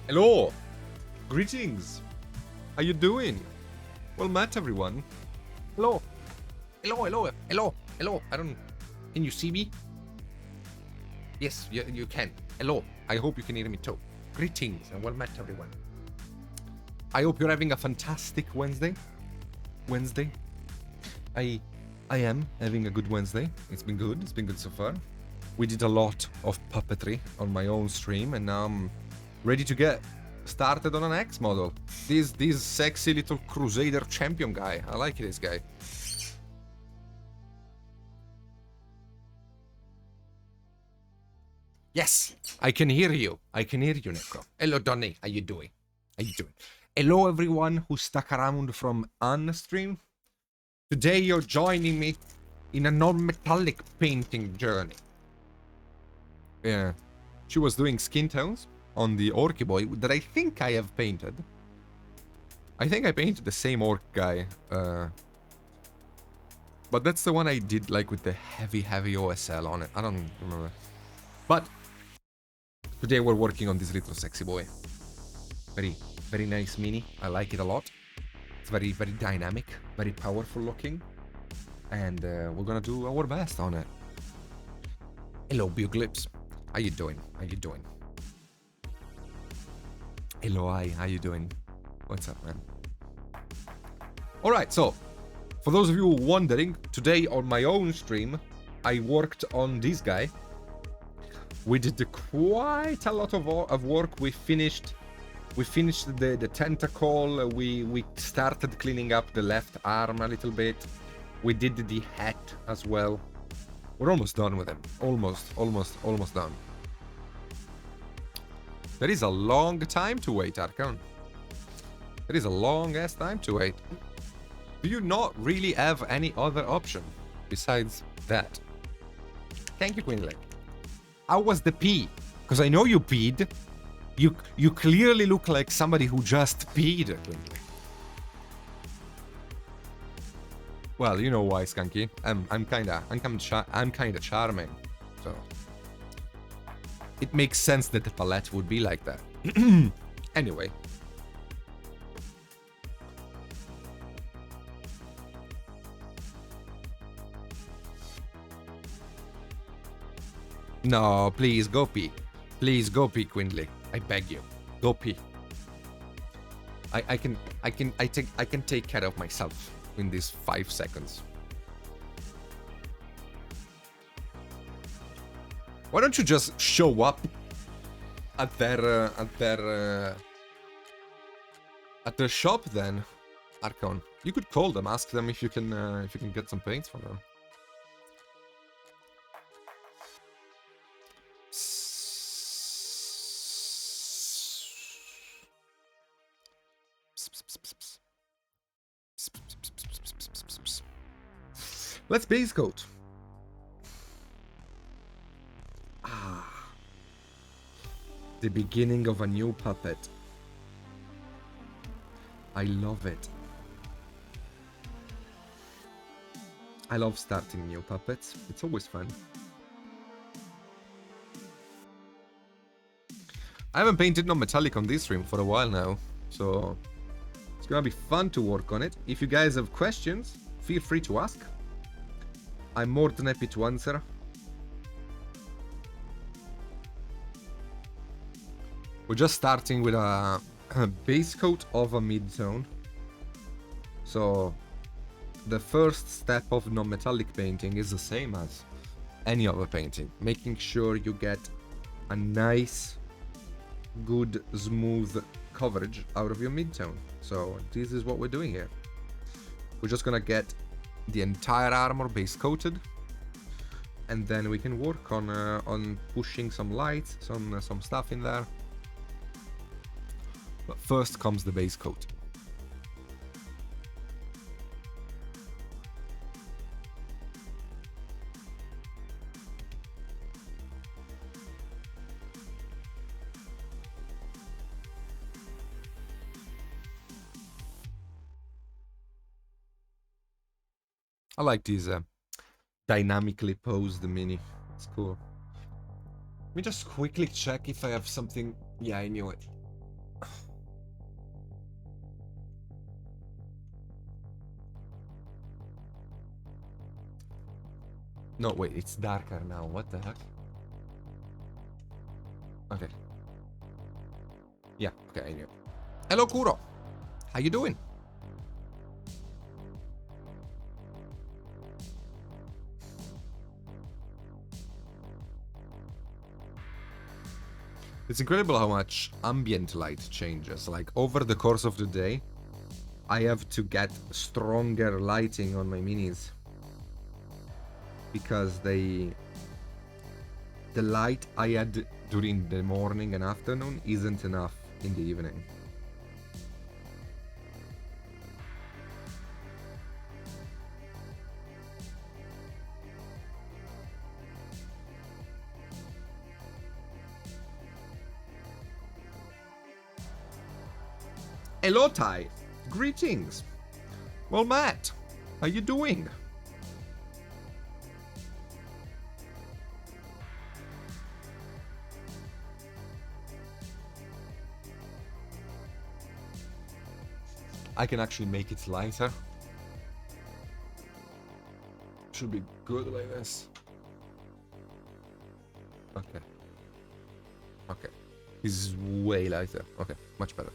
Hello! Greetings! How you doing? Well met, everyone. Hello! Hello, hello, hello, hello! I don't... Can you see me? Yes, you can. Hello. I hope you can hear me too. Greetings and well met, everyone. I hope you're having a fantastic Wednesday. I am having a good Wednesday. It's been good. It's been good so far. We did a lot of puppetry on my own stream, and now I'm ready to get started on an X model. This sexy little Crusader champion guy. I like this guy. Yes, I can hear you. I can hear you, Neko. Hello, Donny. How you doing? How you doing? Hello, everyone who stuck around from Unstream. Today, you're joining me in a non-metallic painting journey. Yeah, she was doing skin tones on the Orky boy that I think I have painted. I think I painted the same orc guy. But that's the one I did like with the heavy OSL on it. I don't remember. But today we're working on this little sexy boy. Very nice mini. I like it a lot. It's very dynamic, very powerful looking. And we're gonna do our best on it. Hello, Buglips. How you doing? How you doing? Hello, hi. How you doing? What's up, man? Alright, so, for those of you wondering, today on my own stream, I worked on this guy. We did quite a lot of work. We finished the tentacle. We started cleaning up the left arm a little bit. We did the hat as well. We're almost done with him. Almost done. There is a long time to wait, Archon. There is a long ass time to wait. Do you not really have any other option besides that? Thank you, Queen Lake. How was the pee? Because I know you peed. You clearly look like somebody who just peed, Queen Lake. Well, you know why, Skunky. I'm kinda charming, so it makes sense that the palette would be like that. Anyway. No, please go pee. Please go pee, Quindley. I beg you, go pee. I can take care of myself in these 5 seconds. Why don't you just show up at their shop then, Archon? You could call them, ask them if you can get some paints from them. Let's base coat. The beginning of a new puppet. I love it. I love starting new puppets. It's always fun. I haven't painted non-metallic on this stream for a while now, so it's gonna be fun to work on it. If you guys have questions, feel free to ask. I'm more than happy to answer. We're just starting with a base coat of a mid-tone. So the first step of non-metallic painting is the same as any other painting. Making sure you get a nice, good, smooth coverage out of your mid-tone. So this is what we're doing here. We're just gonna get the entire armor base coated, and then we can work on pushing some lights, some stuff in there. But first comes the base coat. I like these dynamically posed mini. It's cool. Let me just quickly check if I have something. Yeah, I knew it. No, wait, it's darker now. What the heck? Okay. Yeah, okay, I knew. Hello, Kuro. How you doing? It's incredible how much ambient light changes. Like, over the course of the day, I have to get stronger lighting on my minis. Because the light I had during the morning and afternoon isn't enough in the evening. Hello, Ty. Greetings. Well, Matt, how you doing? I can actually make it lighter. Should be good like this. Okay. Okay. This is way lighter. Okay, much better.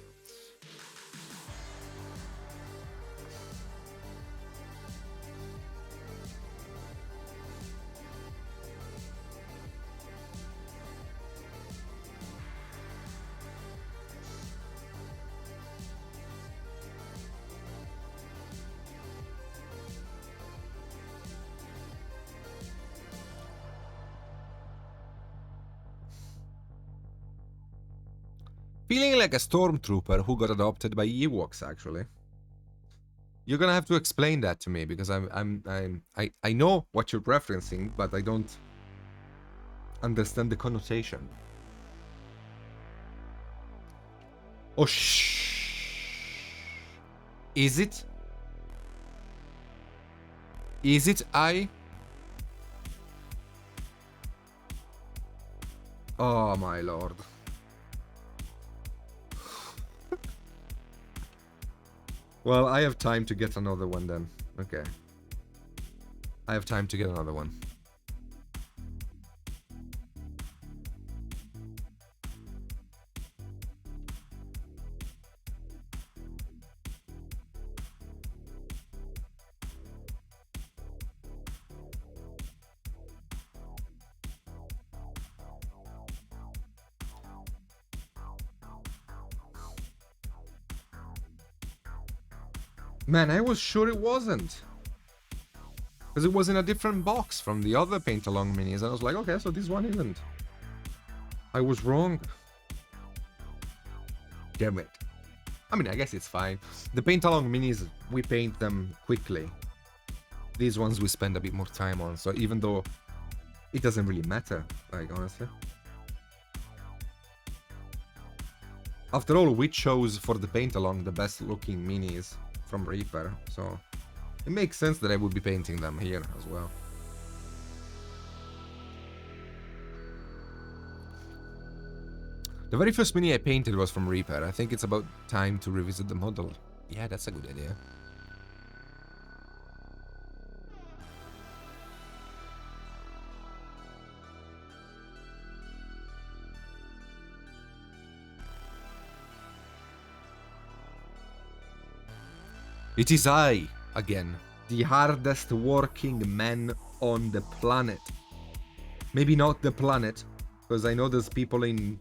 Feeling like a stormtrooper who got adopted by Ewoks, actually. You're gonna have to explain that to me because I know what you're referencing, but I don't understand the connotation. Oh Is it? Is it I? Oh my lord. Well, I have time to get another one then. Okay. I have time to get another one. Man, I was sure it wasn't. Because it was in a different box from the other paint-along minis. And I was like, okay, so this one isn't. I was wrong. Damn it. I mean, I guess it's fine. The paint-along minis, we paint them quickly. These ones we spend a bit more time on. So even though it doesn't really matter, like, honestly. After all, we chose for the paint-along the best-looking minis from Reaper, so it makes sense that I would be painting them here as well. The very first mini I painted was from Reaper. I think it's about time to revisit the model. Yeah, that's a good idea. It is I, again, the hardest working man on the planet. Maybe not the planet, because I know there's people in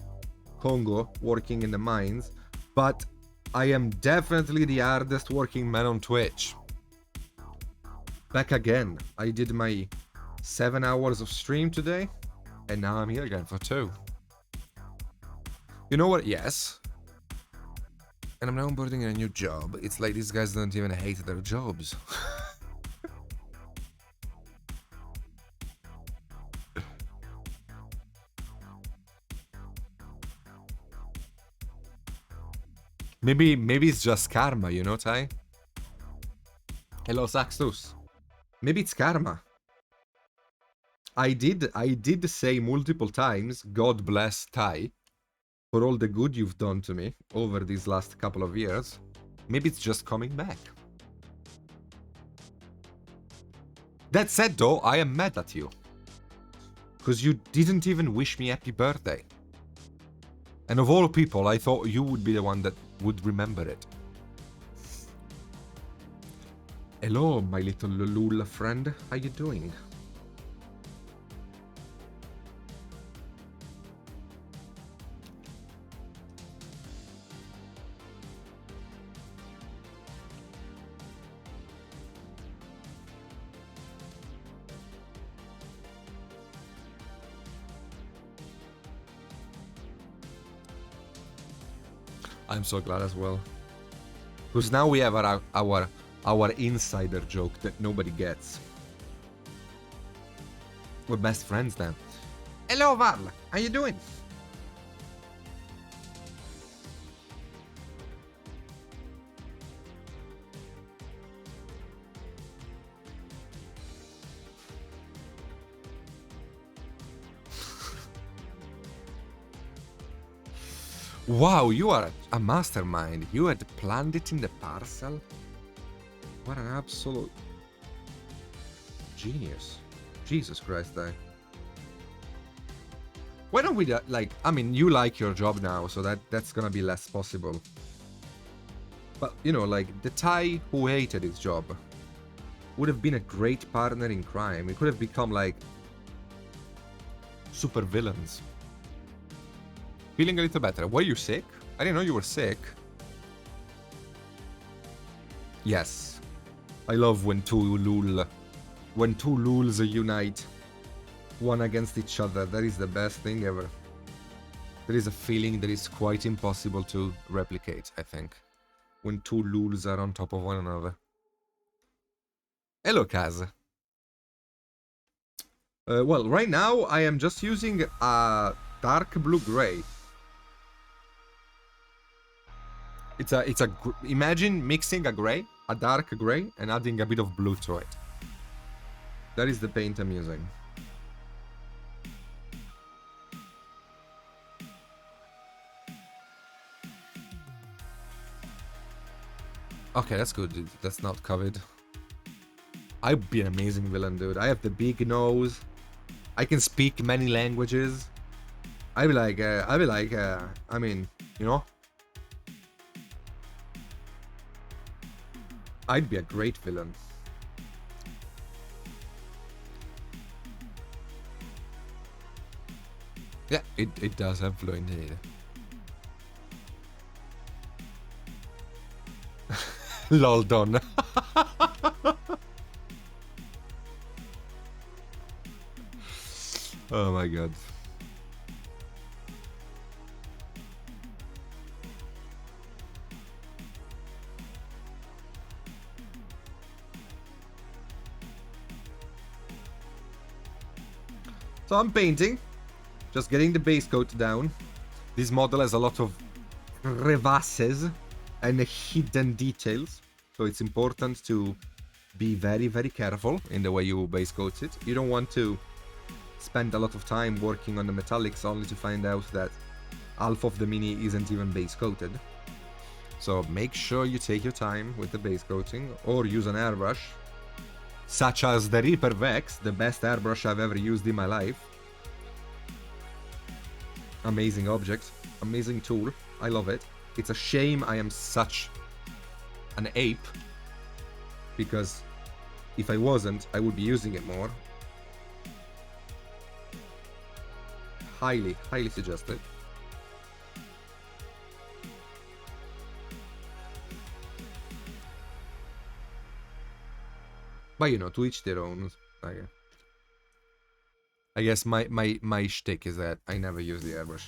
Congo working in the mines, but I am definitely the hardest working man on Twitch. Back again. I did my 7 hours of stream today, and now I'm here again for 2. You know what? Yes. And I'm now onboarding in a new job. It's like these guys don't even hate their jobs. Maybe it's just karma, you know, Ty? Hello, Saxtus. Maybe it's karma. I did say multiple times, God bless Ty, for all the good you've done to me over these last couple of years. Maybe it's just coming back. That said, though, I am mad at you. Because you didn't even wish me happy birthday. And of all people, I thought you would be the one that would remember it. Hello, my little Lula friend. How you doing? I'm so glad as well. Because now we have our insider joke that nobody gets. We're best friends then. Hello, Varl. How you doing? Wow, you are a mastermind. You had planned it in the parcel. What an absolute genius. Jesus Christ, why don't we, like, I mean, you like your job now, so that's gonna be less possible. But, you know, like, the Thai who hated his job would have been a great partner in crime. We could have become, like, super villains. Feeling a little better. Were you sick? I didn't know you were sick. Yes. I love when two luls unite. One against each other. That is the best thing ever. There is a feeling that is quite impossible to replicate, I think. When two luls are on top of one another. Hello, Kaz. Well, right now I am just using a dark blue-gray. Imagine mixing a dark gray, and adding a bit of blue to it. That is the paint I'm using. Okay, that's good, dude. That's not covered. I'd be an amazing villain, dude. I have the big nose. I can speak many languages. I mean, you know? I'd be a great villain. Yeah, it does have flow indeed. Lol done. Oh my god. So I'm painting, just getting the base coat down. This model has a lot of crevasses and hidden details, so it's important to be very, very careful in the way you base coat it. You don't want to spend a lot of time working on the metallics only to find out that half of the mini isn't even base coated. So make sure you take your time with the base coating, or use an airbrush, such as the Reaper Vex, the best airbrush I've ever used in my life. Amazing object, amazing tool, I love it. It's a shame I am such an ape, because if I wasn't, I would be using it more. Highly, highly suggested. But you know, to each their own. I guess my shtick is that I never use the airbrush.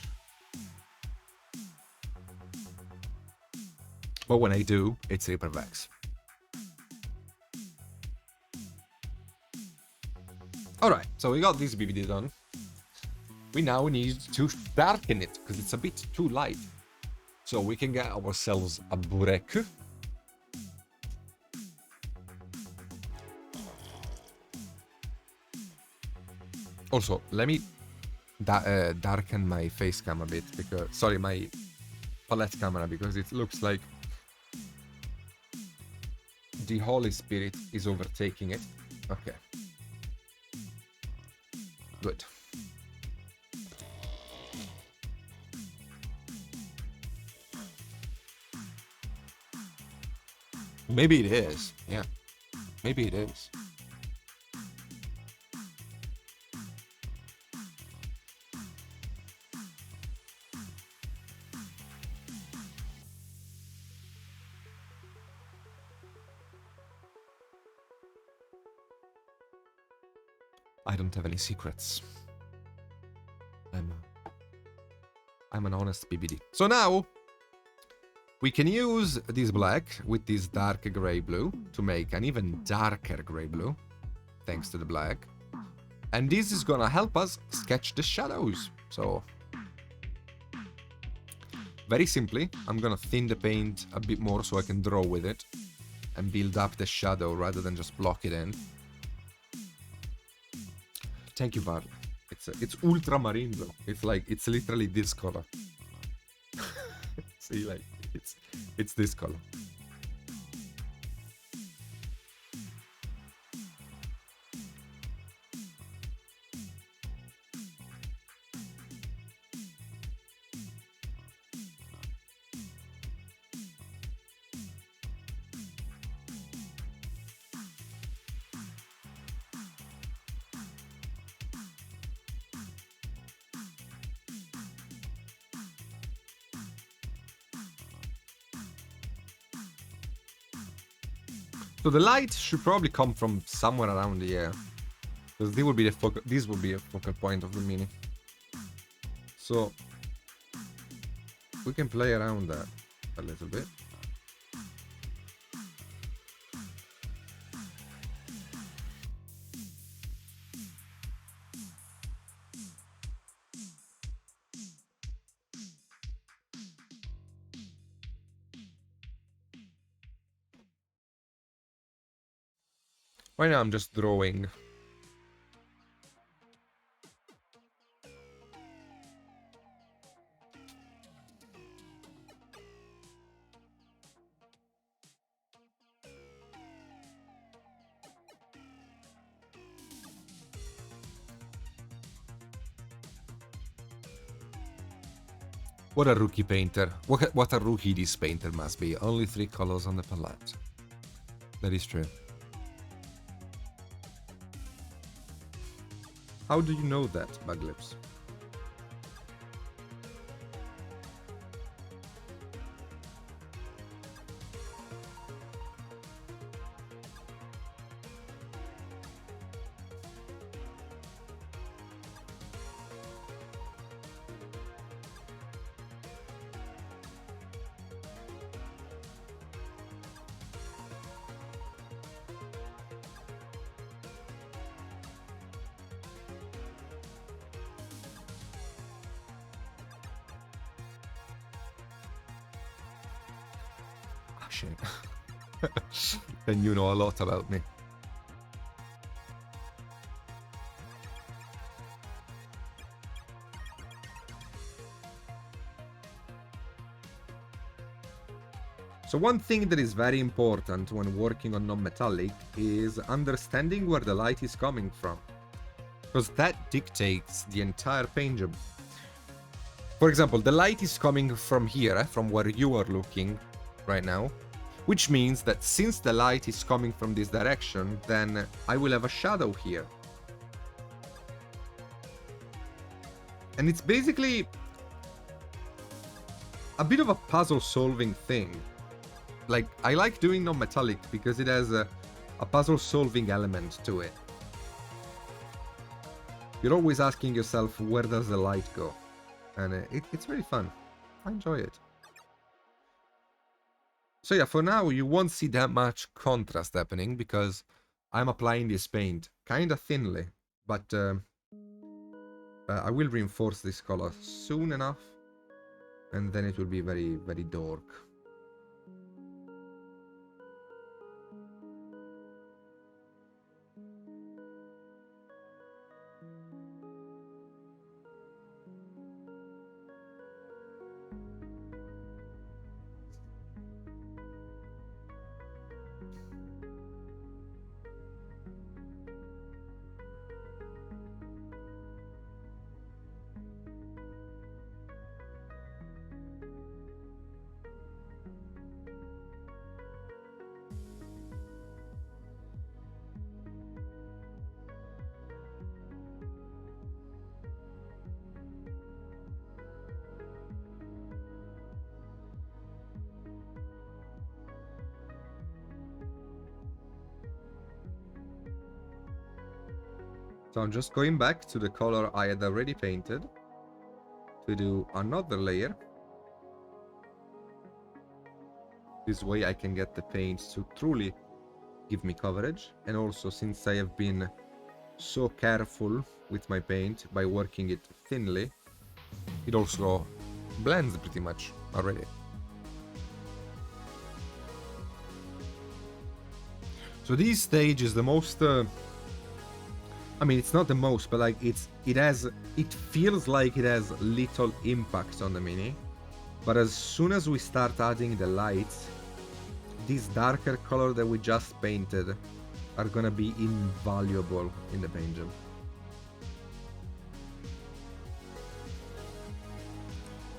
But when I do, it's Reaper Vex. Alright, so we got this BBD done. We now need to darken it, because it's a bit too light. So we can get ourselves a burek. Also, let me darken my face cam a bit, because, sorry, my palette camera, because it looks like the Holy Spirit is overtaking it. Okay. Good. Maybe it is. Yeah. Maybe it is. I don't have any secrets. I'm an honest BBD. So now we can use this black with this dark gray blue to make an even darker gray blue, thanks to the black. And this is gonna help us sketch the shadows. So very simply, I'm gonna thin the paint a bit more so I can draw with it and build up the shadow rather than just block it in. Thank you, Barley. It's ultramarine though. It's literally this color. See, like it's this color. So the light should probably come from somewhere around here, because this will be a focal point of the mini. So we can play around that a little bit. Right now I'm just drawing. What a rookie painter. What a rookie this painter must be. Only 3 colors on the palette. That is true. How do you know that, Buglips? Shit. Then you know a lot about me. So one thing that is very important when working on non-metallic is understanding where the light is coming from, because that dictates the entire paint job. For example, the light is coming from here, from where you are looking right now, which means that since the light is coming from this direction, then I will have a shadow here. And it's basically a bit of a puzzle solving thing. Like, I like doing non-metallic because it has a puzzle solving element to it. You're always asking yourself, where does the light go? And it's very fun. I enjoy it. So yeah, for now you won't see that much contrast happening because I'm applying this paint kind of thinly, but I will reinforce this color soon enough, and then it will be very, very dark. So I'm just going back to the color I had already painted to do another layer. This way I can get the paint to truly give me coverage. And also, since I have been so careful with my paint by working it thinly, it also blends pretty much already. So this stage is the most I mean, it's not the most, but like it feels like it has little impact on the mini. But as soon as we start adding the lights, these darker color that we just painted are gonna be invaluable in the paint job.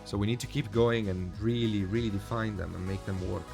So we need to keep going and really, really define them and make them work.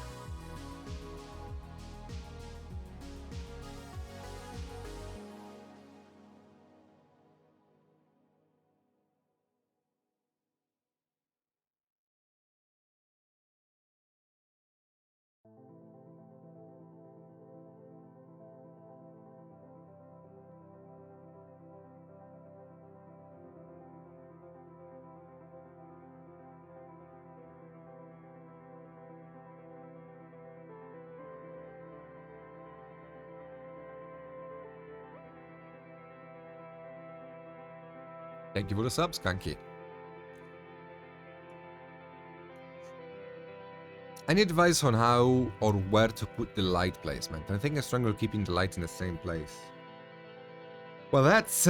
Thank you for the subs, Kanki. Any advice on how or where to put the light placement? I think I struggle keeping the light in the same place. Well, that's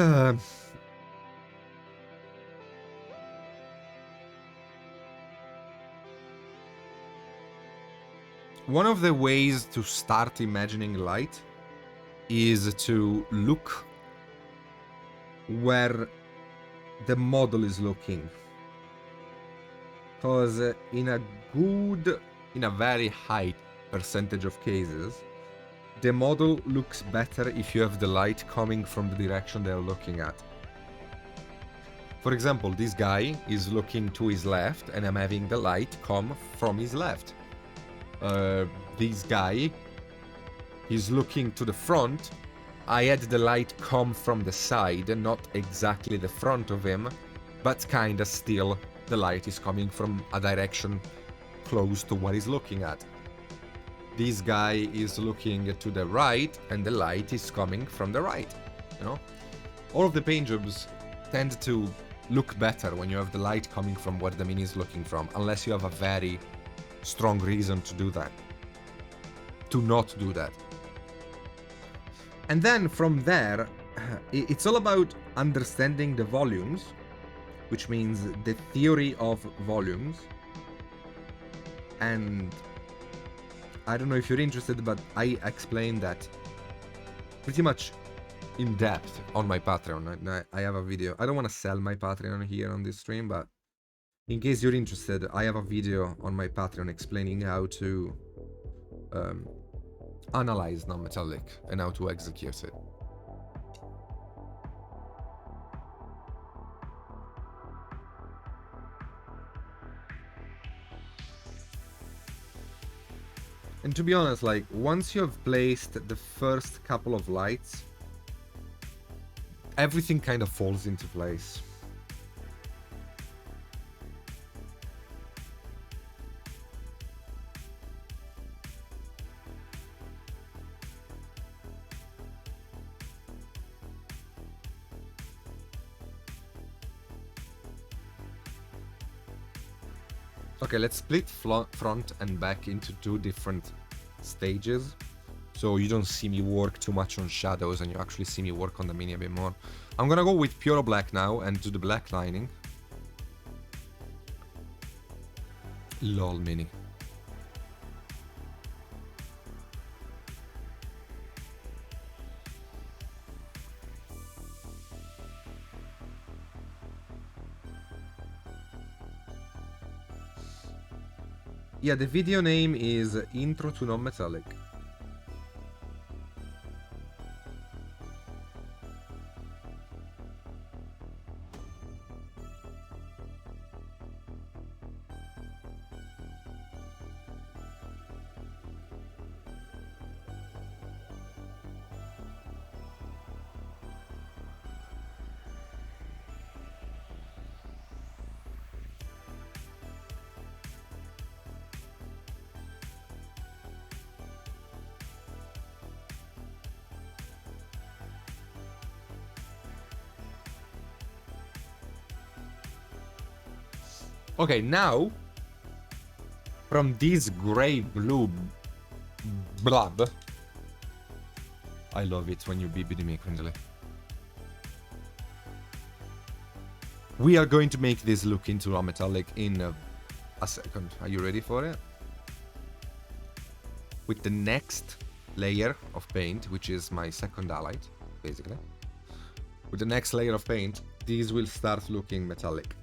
one of the ways to start imagining light is to look where the model is looking. Because in a very high percentage of cases, the model looks better if you have the light coming from the direction they're looking at. For example, this guy is looking to his left and I'm having the light come from his left. This guy is looking to the front. I had the light come from the side, not exactly the front of him, but kinda still the light is coming from a direction close to what he's looking at. This guy is looking to the right and the light is coming from the right, you know? All of the paint jobs tend to look better when you have the light coming from where the mini is looking from, unless you have a very strong reason to do that. To not do that. And then from there, it's all about understanding the volumes, which means the theory of volumes. And I don't know if you're interested, but I explained that pretty much in depth on my Patreon. I have a video. I don't want to sell my Patreon here on this stream, but in case you're interested, I have a video on my Patreon explaining how to analyze non-metallic and how to execute it. And to be honest, like, once you have placed the first couple of lights, everything kind of falls into place. Okay, let's split front and back into two different stages. So you don't see me work too much on shadows and you actually see me work on the mini a bit more. I'm gonna go with pure black now and do the black lining. Lol mini. Yeah, the video name is Intro to Non-Metallic. Okay, now from this gray blue blob, I love it when you BBD me, Quindley. We are going to make this look into a metallic in a second. Are you ready for it? With the next layer of paint, which is my second highlight, basically. With the next layer of paint, these will start looking metallic.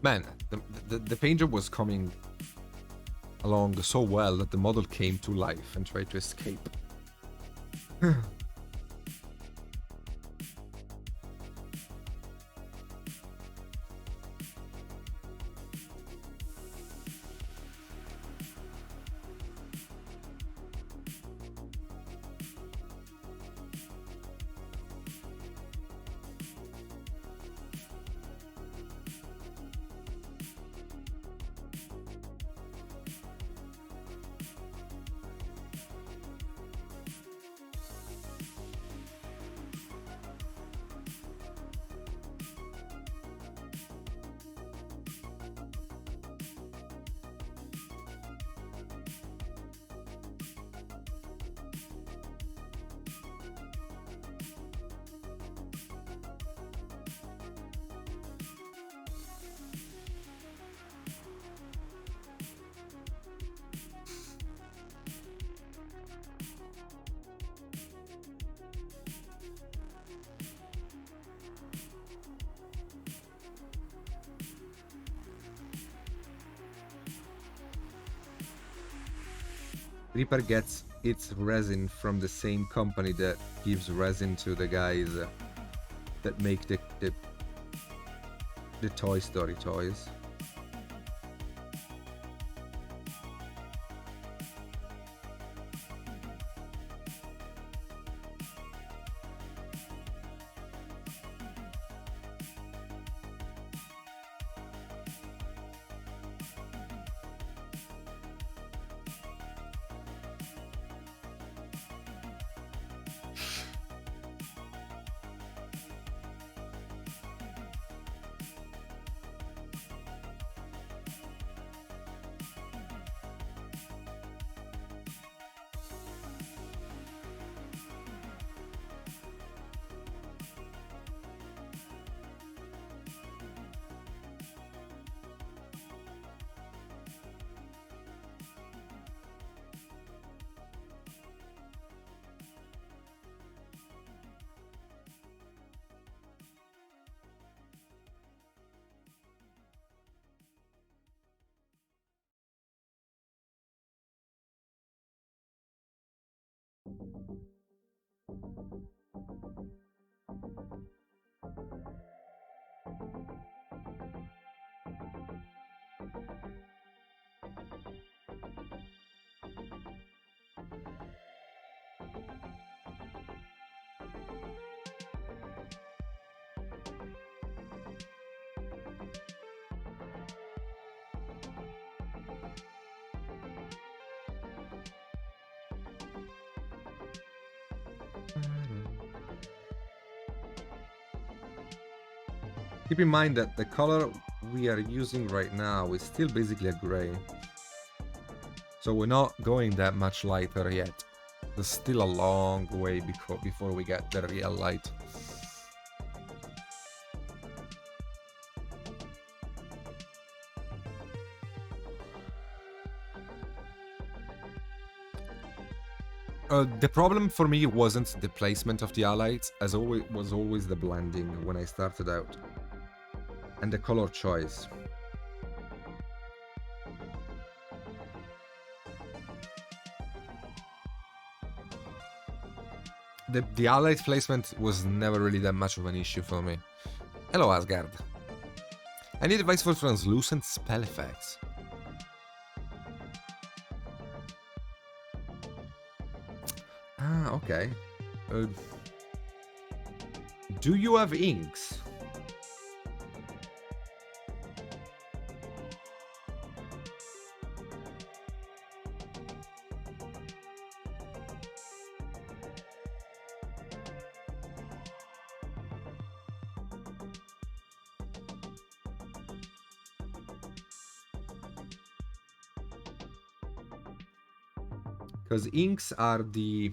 Man, the painter was coming along so well that the model came to life and tried to escape. Reaper gets its resin from the same company that gives resin to the guys that make the Toy Story toys. Keep in mind that the color we are using right now is still basically a gray. So we're not going that much lighter yet. There's still a long way before we get the real light. The problem for me wasn't the placement of the highlights, as always was always the blending when I started out. And the color choice. The highlight placement was never really that much of an issue for me. Hello, Asgard. I need advice for translucent spell effects. Ah, okay. Do you have inks? Because inks are the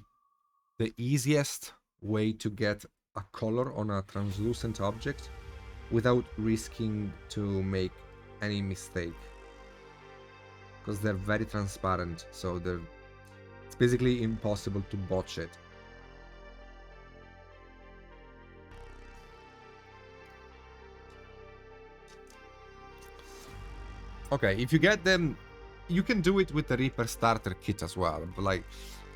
easiest way to get a color on a translucent object without risking to make any mistake. Because they're very transparent, so it's basically impossible to botch it. Okay, if you get them, you can do it with the Reaper starter kit as well, but like,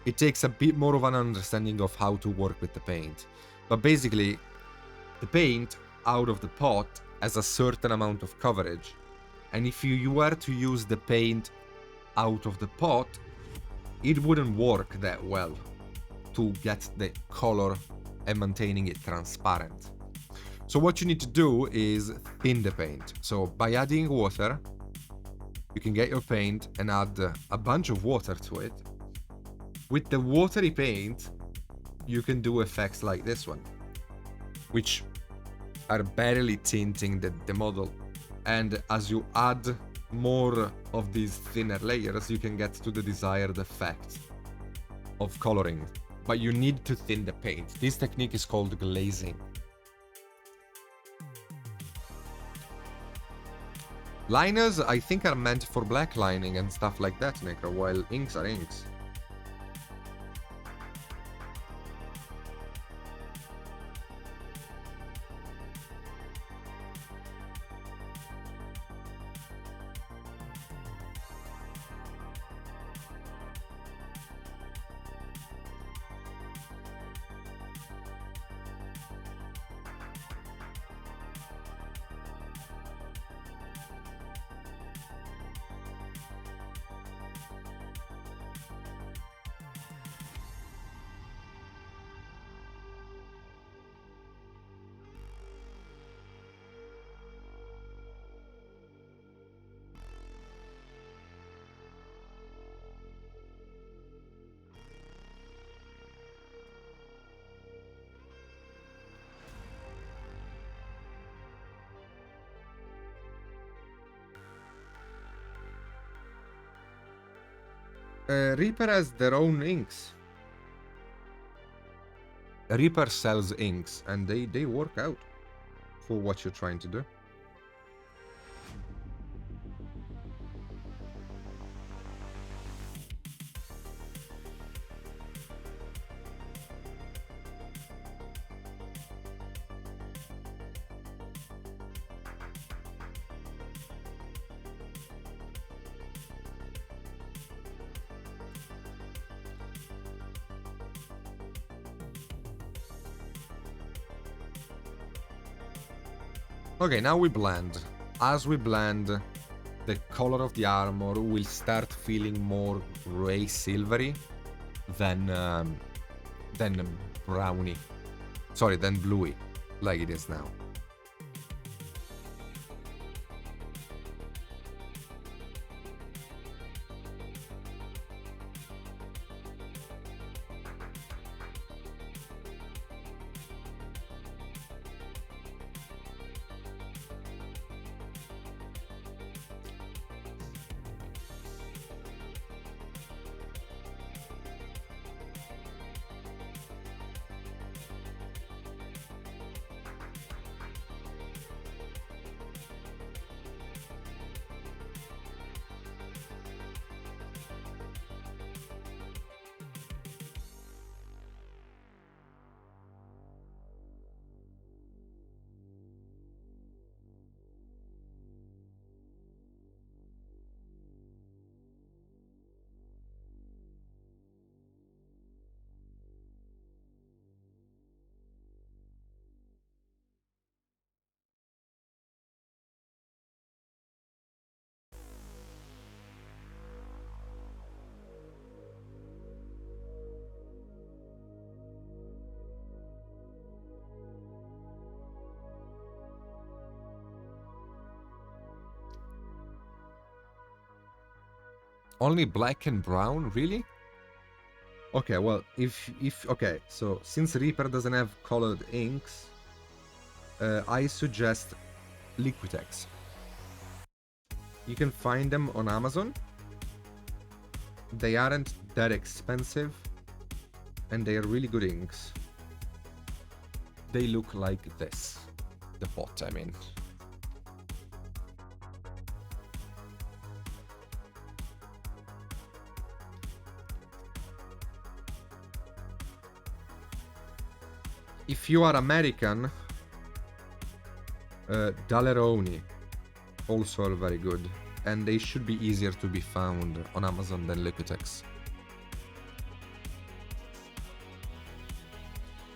it takes a bit more of an understanding of how to work with the paint. But basically, the paint out of the pot has a certain amount of coverage, and if you were to use the paint out of the pot, it wouldn't work that well to get the color and maintaining it transparent. So what you need to do is thin the paint. So by adding water, you can get your paint and add a bunch of water to it. With the watery paint, you can do effects like this one, which are barely tinting the model. And as you add more of these thinner layers, you can get to the desired effect of coloring. But you need to thin the paint. This technique is called glazing. Liners, I think, are meant for black lining and stuff like that, Necro, while inks are inks. Reaper has their own inks. Reaper sells inks, and they work out for what you're trying to do. Okay, now we blend. As we blend, the color of the armor will start feeling more gray silvery than browny. Sorry, than bluey, like it is now. Only black and brown, really? Okay, well, okay, so since Reaper doesn't have colored inks, I suggest Liquitex. You can find them on Amazon. They aren't that expensive, and they are really good inks. They look like this. The pot, I mean. If you are American, Daleroni also are very good, and they should be easier to be found on Amazon than Liquitex.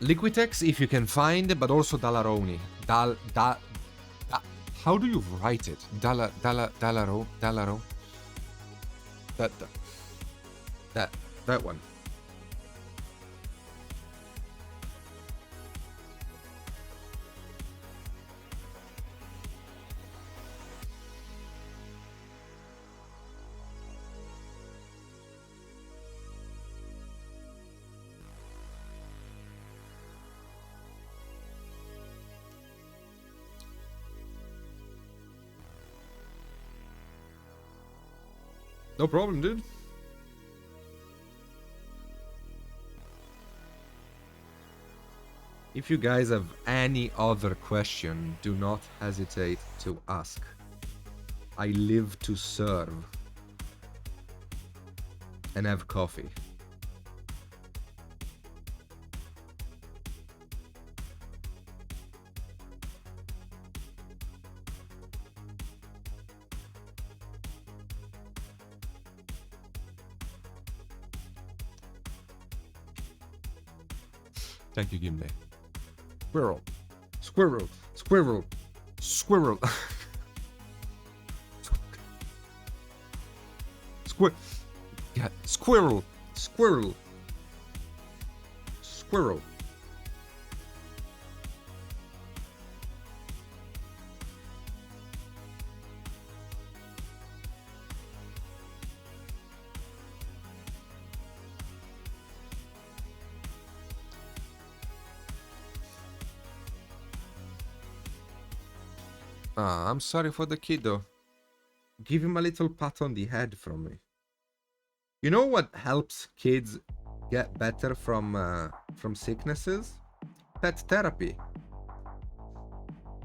Liquitex, if you can find, but also Dalaroni. How do you write it? Dalaro? That one. No problem, dude. If you guys have any other question, do not hesitate to ask. I live to serve. And have coffee. Thank you, Gimle. Squirrel. Squirrel. Squirrel. Squirrel. Yeah, squirrel. Squirrel. Squirrel. Ah, I'm sorry for the kiddo. Give him a little pat on the head from me. You know what helps kids get better from sicknesses? Pet therapy.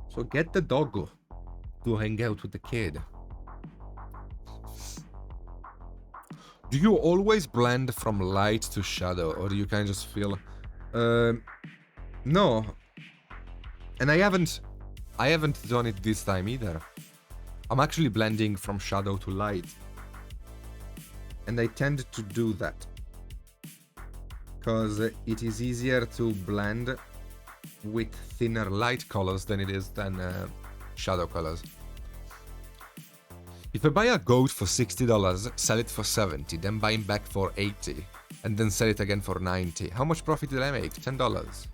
So get the doggo to hang out with the kid. Do you always blend from light to shadow, or do you kind of just feel... No. And I haven't done it this time either. I'm actually blending from shadow to light. And I tend to do that. Because it is easier to blend with thinner light colors than it is than shadow colors. If I buy a goat for $60, sell it for $70, then buy him back for $80, and then sell it again for $90, how much profit did I make? $10.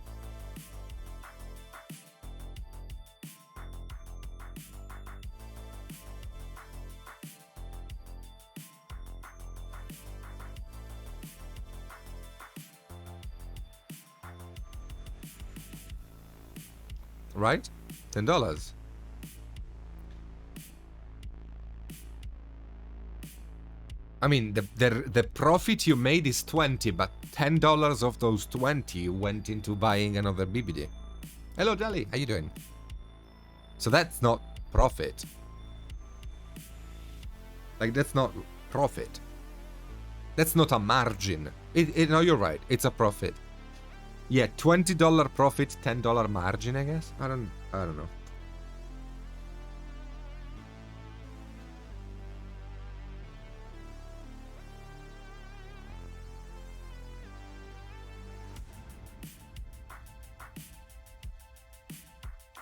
Right? $10. I mean, the profit you made is 20, but $10 of those 20 went into buying another BBD. Hello, Jelly. How you doing? So that's not profit. Like, that's not profit. That's not a margin. No, you're right. It's a profit. Yeah, $20 profit, $10 margin, I guess. I don't know.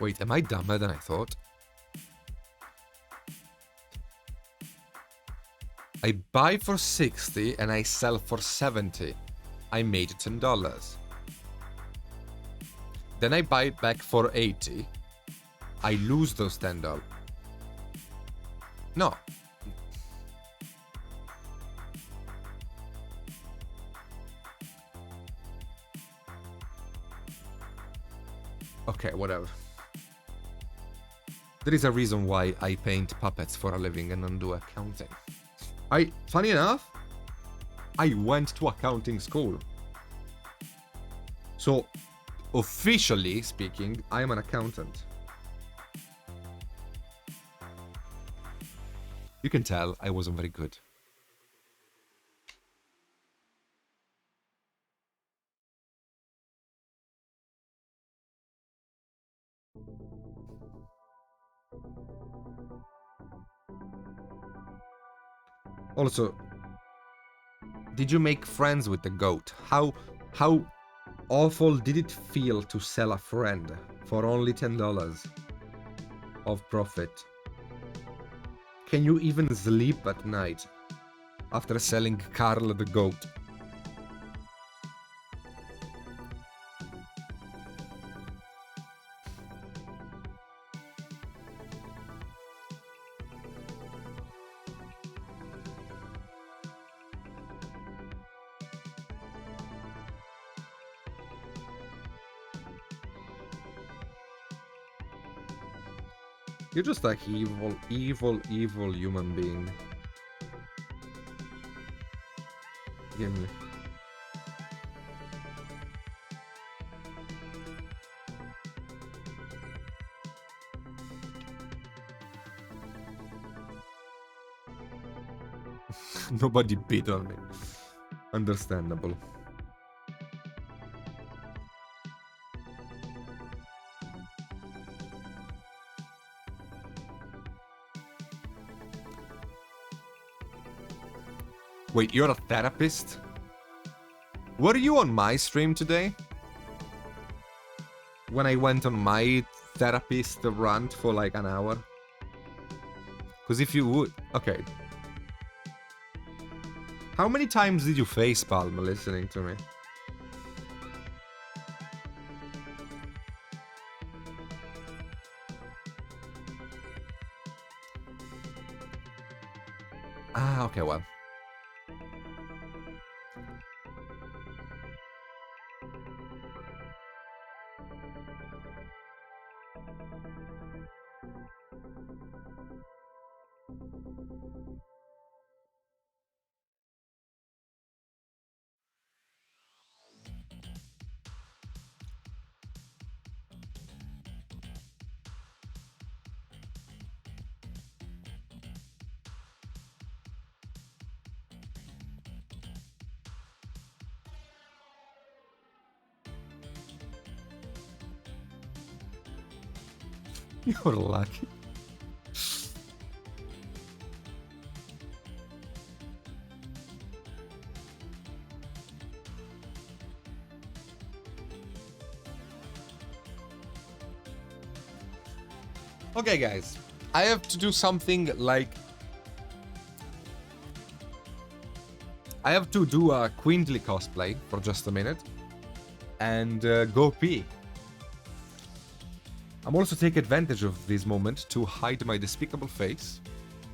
Wait, am I dumber than I thought? I buy for 60 and I sell for 70. I made $10. Then I buy it back for 80. I lose those $10. No. Okay, whatever. There is a reason why I paint puppets for a living and don't do accounting. Funny enough, I went to accounting school. So, officially speaking, I am an accountant. You can tell I wasn't very good. Also, did you make friends with the goat? How awful did it feel to sell a friend for only $10 of profit? Can you even sleep at night after selling Carl the goat? You're just a evil human being. Give me. Nobody bid on me. Understandable. Wait, you're a therapist? Were you on my stream today? When I went on my therapist rant for like an hour? Because if you would... Okay. How many times did you facepalm listening to me? Ah, okay, well. You're lucky. Okay, guys. I have to do something like... I have to do a Quindly cosplay for just a minute. And go pee. I'm also taking advantage of this moment to hide my despicable face.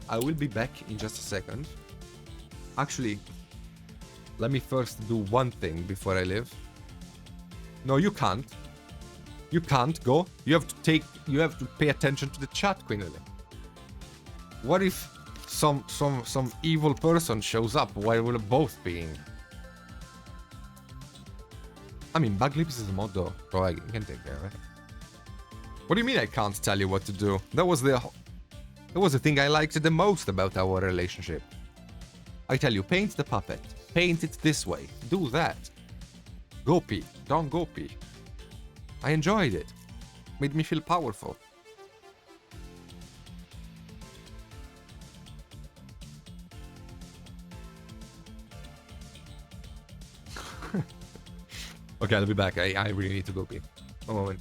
I will be back in just a second. Actually, let me first do one thing before I leave. No, you can't. You can't go. You have to pay attention to the chat, Queen Lily. What if some evil person shows up while we're both being? I mean, Bug Lips is a mod though, so I can take care of it. What do you mean I can't tell you what to do? That was the thing I liked the most about our relationship. I tell you, paint the puppet. Paint it this way. Do that. Go pee. Don't go pee. I enjoyed it. Made me feel powerful. Okay, I'll be back. I really need to go pee. A moment.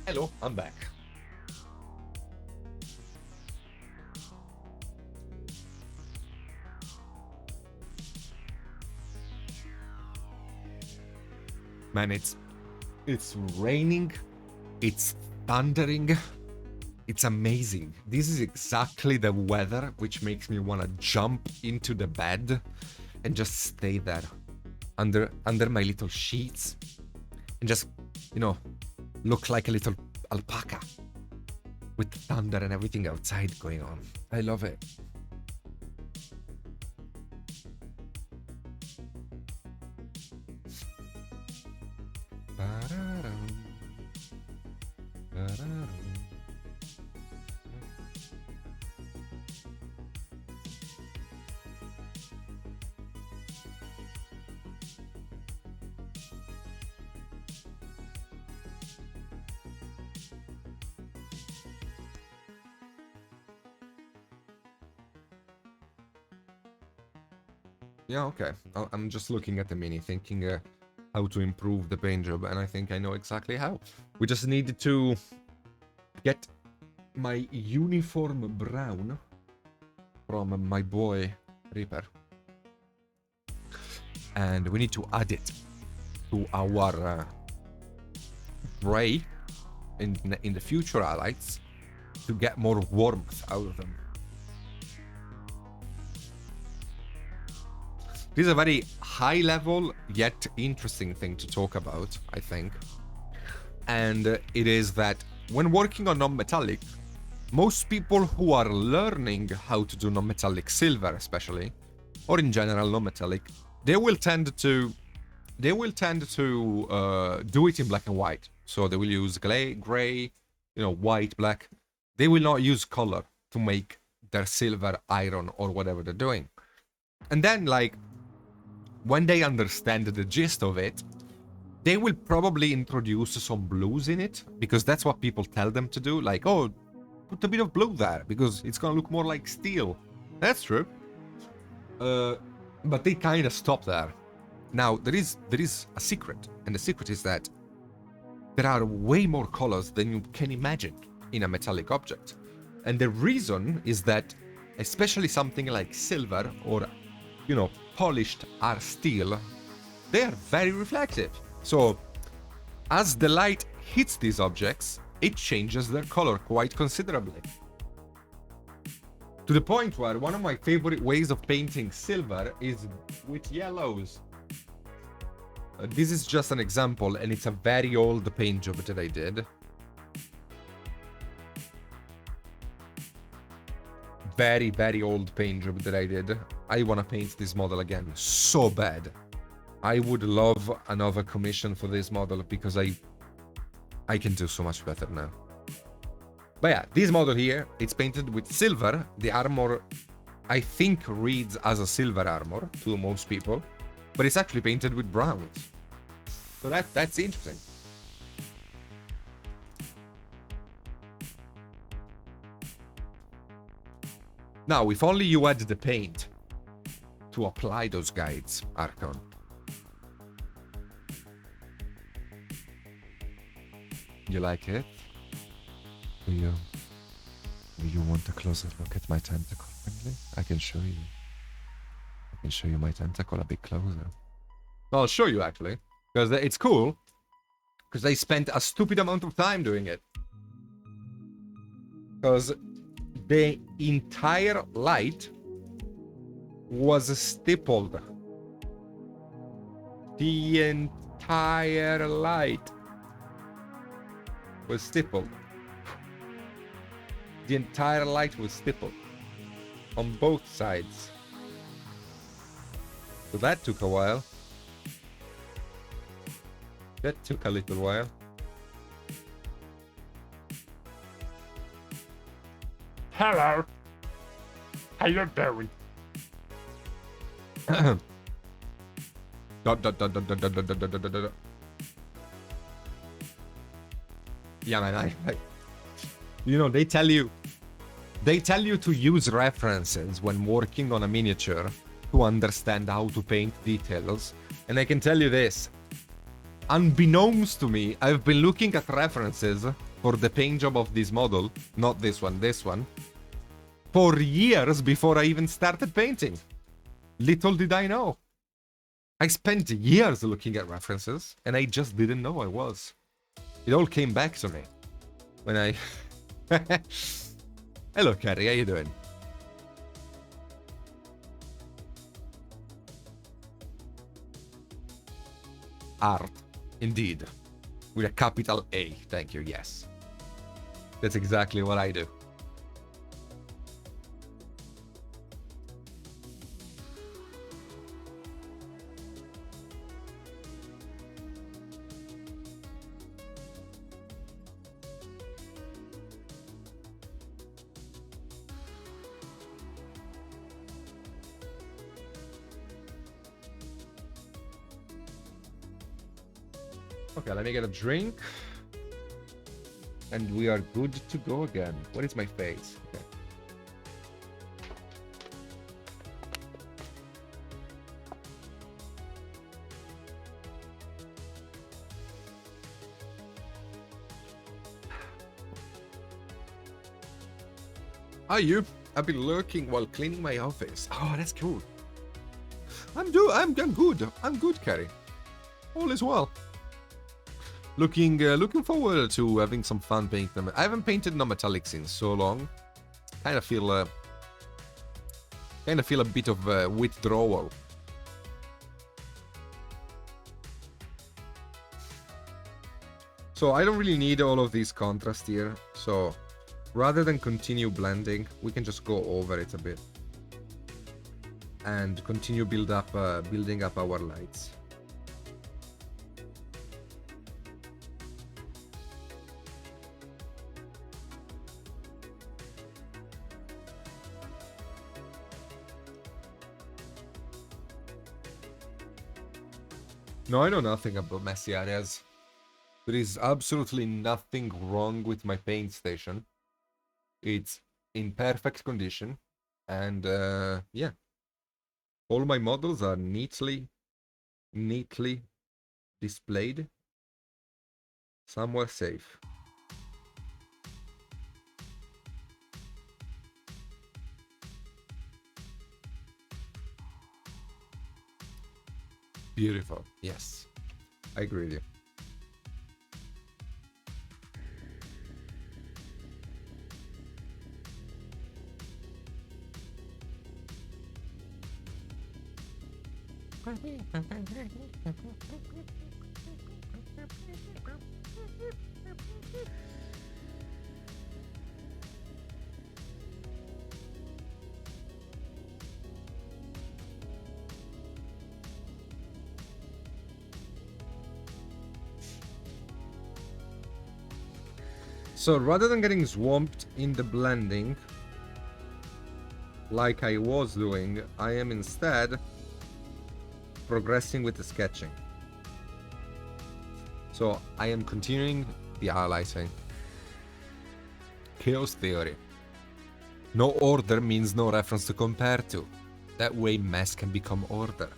Hello, I'm back. Man, it's raining, it's thundering, it's amazing. This is exactly the weather which makes me want to jump into the bed and just stay there under my little sheets and just, you know, look like a little alpaca with thunder and everything outside going on. I love it. Yeah, okay. I'm just looking at the mini, thinking how to improve the paint job, and I think I know exactly how. We just need to get my uniform brown from my boy Reaper, and we need to add it to our gray in the future highlights to get more warmth out of them. This is a very high level yet interesting thing to talk about, I think. And it is that when working on non-metallic, most people who are learning how to do non-metallic silver especially, or in general non-metallic, they will tend to do it in black and white. So they will use gray, white, black. They will not use color to make their silver, iron, or whatever they're doing. And then, like, when they understand the gist of it, they will probably introduce some blues in it, because that's what people tell them to do. Like, oh, put a bit of blue there, because it's gonna look more like steel. That's true. But they kind of stop there. Now, there is a secret, and the secret is that there are way more colors than you can imagine in a metallic object. And the reason is that, especially something like silver or, polished are steel, they are very reflective. So as the light hits these objects, it changes their color quite considerably. To the point where one of my favorite ways of painting silver is with yellows. This is just an example, and it's a very old paint job that I did. Very, very old paint job that I did. I want to paint this model again so bad. I would love another commission for this model because I can do so much better now. But yeah, this model here, it's painted with silver. The armor, I think, reads as a silver armor to most people, but it's actually painted with browns. So that's interesting. Now, if only you had the paint to apply those guides, Archon. You like it? Do you want a closer look at my tentacle, friendly? I can show you. I can show you my tentacle a bit closer. I'll show you, actually. Because it's cool. Because they spent a stupid amount of time doing it. Because the entire light was stippled. The entire light was stippled. The entire light was stippled. On both sides. So that took a while. That took a little while. Hello. How you doing? Yeah, man, they tell you to use references when working on a miniature to understand how to paint details. And I can tell you this, unbeknownst to me, I've been looking at references for the paint job of this model, not this one, for years before I even started painting. Little did I know. I spent years looking at references, and I just didn't know I was. It all came back to me when I... Hello, Carrie, how you doing? Art, indeed. With a capital A, thank you, yes. That's exactly what I do. Okay, let me get a drink. And we are good to go again. What is my face? Okay. Hi, you. I've been lurking while cleaning my office. Oh, that's cool. I'm good. I'm good, Carrie. All is well. Looking forward to having some fun painting them. I haven't painted non-metallics in so long. Kind of feel a bit of withdrawal. So I don't really need all of these contrast here. So rather than continue blending, we can just go over it a bit and continue building up our lights. No, I know nothing about messy areas. There is absolutely nothing wrong with my paint station. It's in perfect condition. And yeah. All my models are neatly displayed somewhere safe. Beautiful. Yes. I agree with you. So rather than getting swamped in the blending, like I was doing, I am instead progressing with the sketching. So I am continuing the highlighting. Chaos theory. No order means no reference to compare to. That way mess can become order.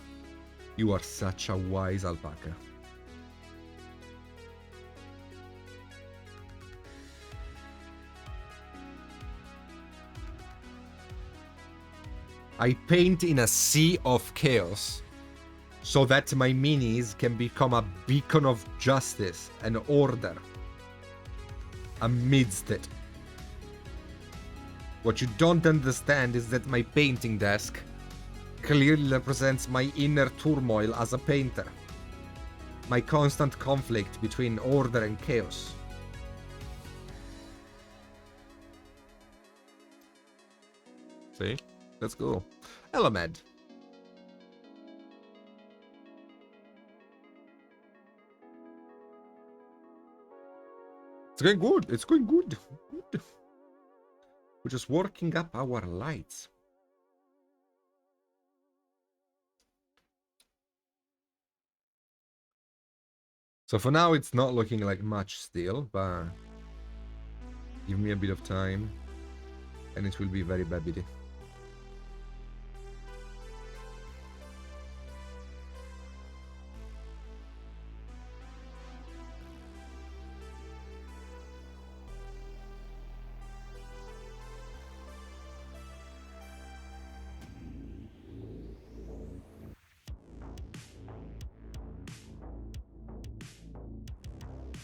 You are such a wise alpaca. I paint in a sea of chaos so that my minis can become a beacon of justice and order amidst it. What you don't understand is that my painting desk clearly represents my inner turmoil as a painter. My constant conflict between order and chaos. See? Let's go. Hello, Med. It's going good. It's going good. We're just working up our lights. So for now, it's not looking like much still, but give me a bit of time and it will be very babbity.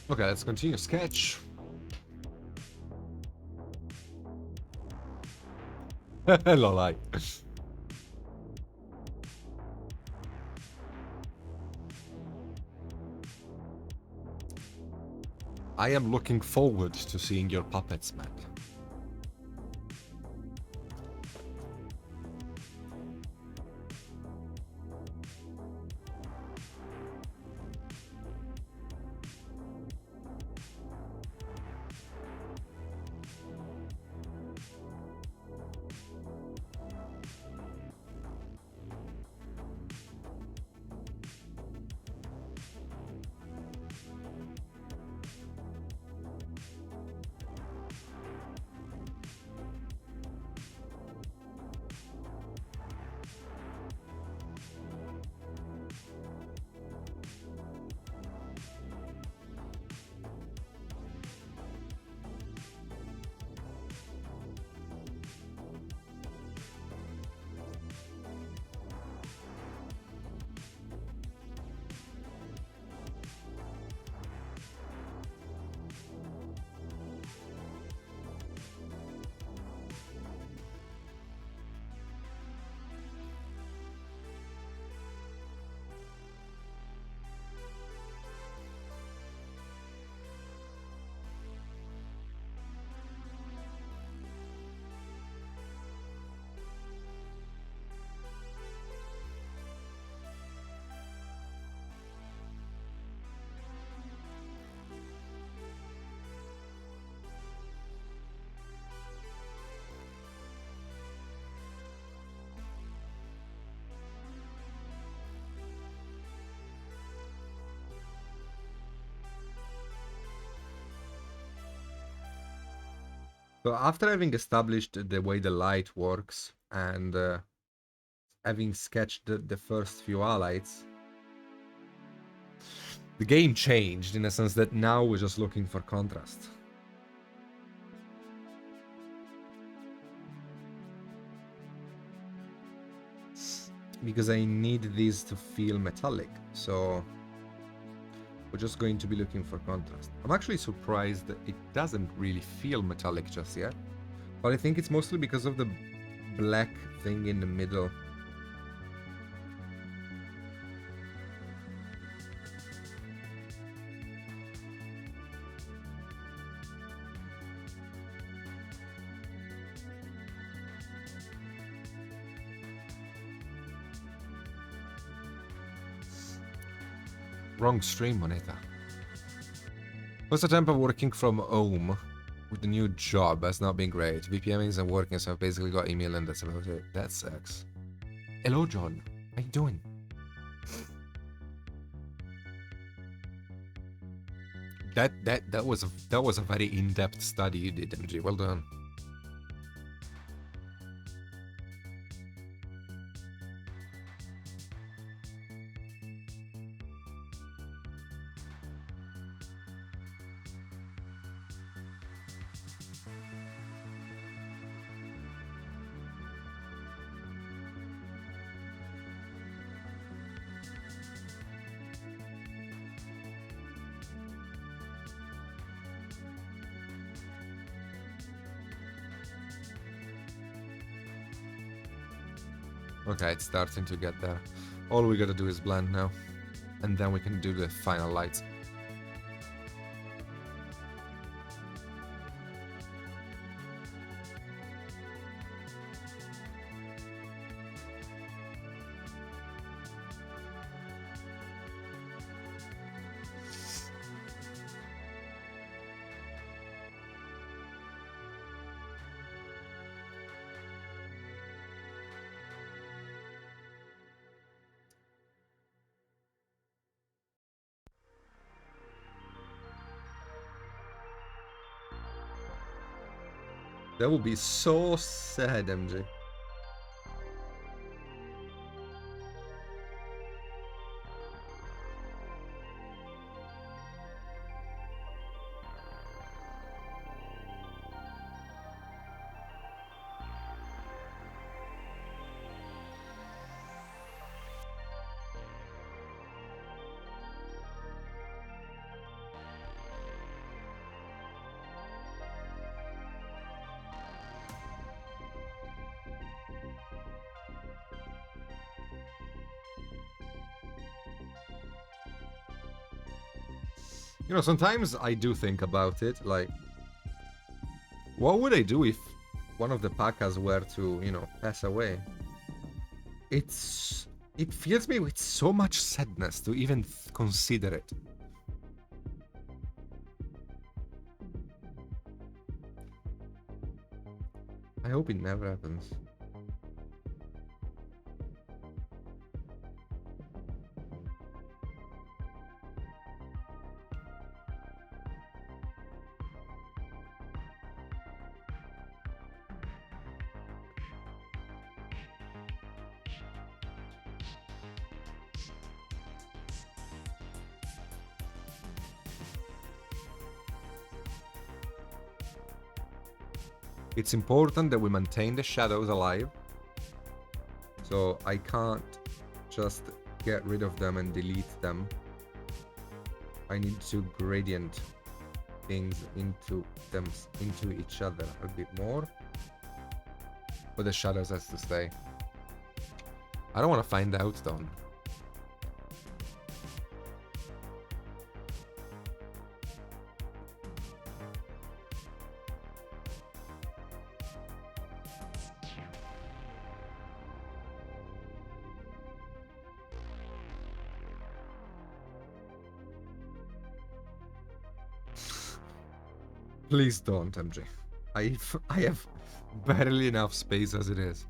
Okay, let's continue sketch. Lolai. I am looking forward to seeing your puppets, man. So after having established the way the light works and having sketched the first few highlights, the game changed in a sense that now we're just looking for contrast. Because I need these to feel metallic, so we're just going to be looking for contrast. I'm actually surprised that it doesn't really feel metallic just yet, but I think it's mostly because of the black thing in the middle. Wrong stream, Moneta. First attempt of working from home with the new job has not been great. VPN isn't working, so I've basically got email and that's about it. That sucks. Hello, John. How you doing? That was a very in-depth study you did, MG. Well done. Okay, it's starting to get there. All we gotta do is blend now, and then we can do the final lights. That would be so sad, MJ. You know, sometimes I do think about it, like, what would I do if one of the Pakas were to, you know, pass away? It fills me with so much sadness to even consider it. I hope it never happens. It's important that we maintain the shadows alive. So I can't just get rid of them and delete them. I need to gradient things into each other a bit more. But the shadows has to stay. I don't want to find out, Don. Please don't, MJ. I have barely enough space as it is.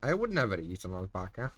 I would never eat an alpaca.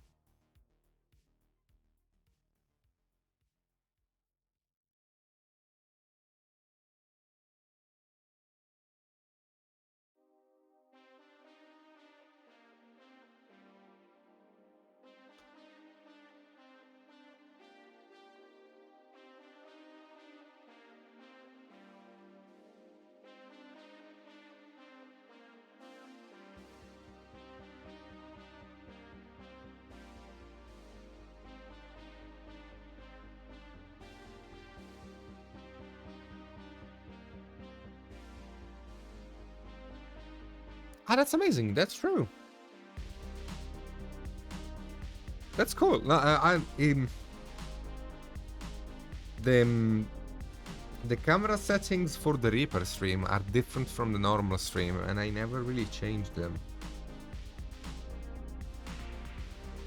Ah, that's amazing. That's true. That's cool. No, the camera settings for the Reaper stream are different from the normal stream, and I never really changed them.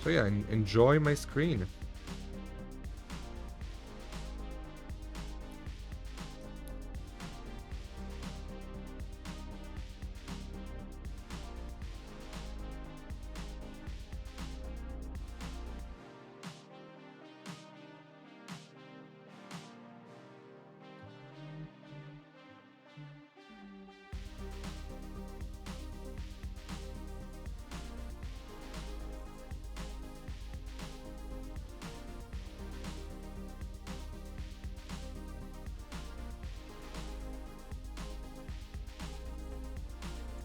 So yeah, enjoy my screen.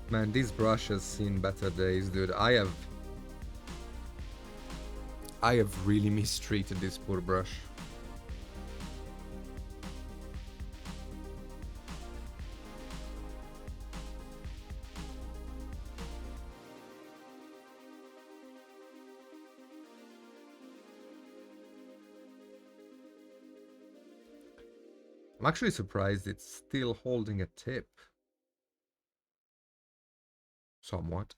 Man, this brush has seen better days, dude. I have really mistreated this poor brush. I'm actually surprised it's still holding a tip. Somewhat.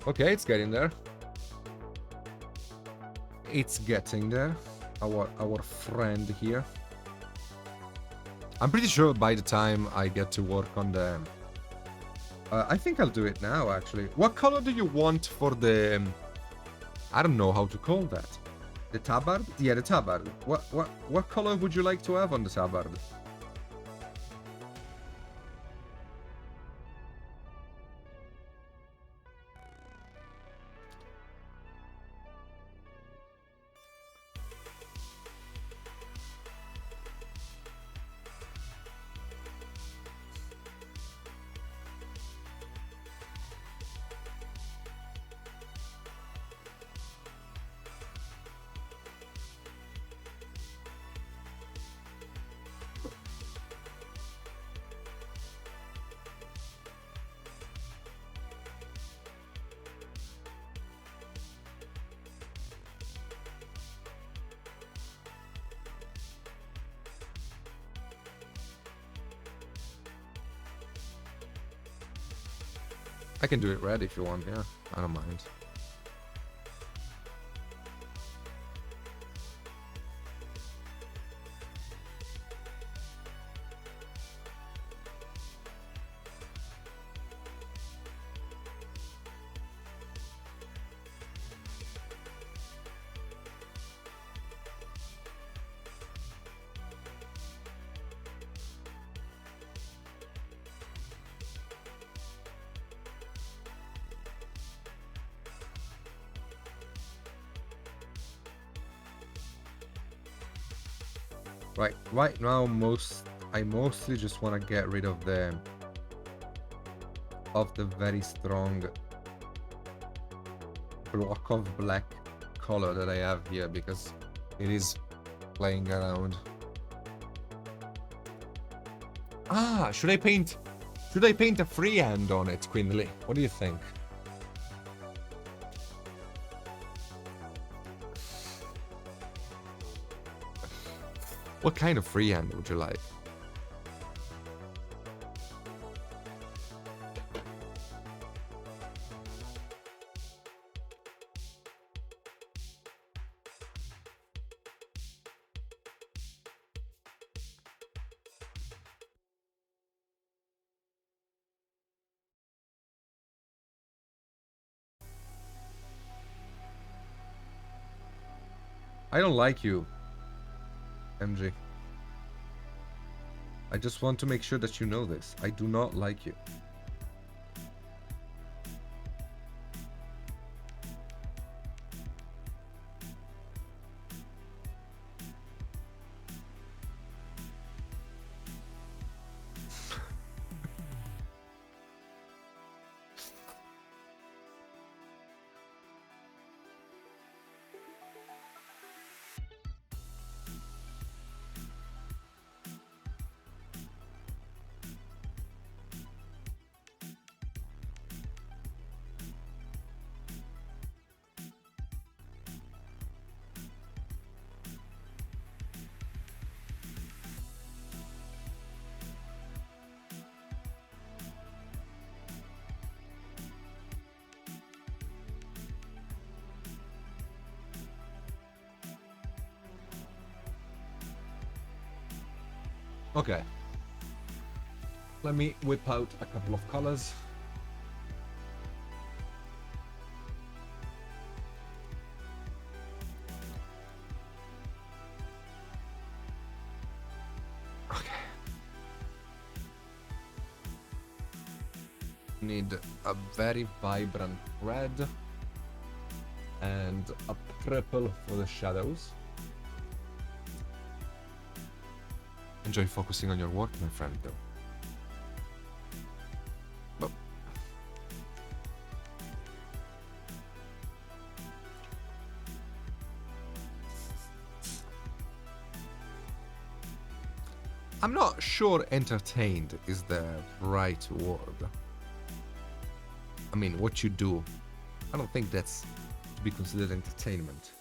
Okay, it's getting there. It's getting there. Our friend here. I'm pretty sure by the time I get to work on the... I think I'll do it now, actually. What color do you want for the... I don't know how to call that. The tabard? Yeah, the tabard. What color would you like to have on the tabard? I can do it red if you want, yeah. I don't mind. Right now, I mostly just want to get rid of the very strong block of black color that I have here because it is playing around. Ah, should I paint a freehand on it, Quinley? What do you think? What kind of freehand would you like? I don't like you, MG. I just want to make sure that you know this. I do not like you. Okay. Let me whip out a couple of colors. Okay. Need a very vibrant red. and a triple for the shadows. Enjoy focusing on your work, my friend, though. Oh. I'm not sure entertained is the right word. I mean, what you do, I don't think that's to be considered entertainment.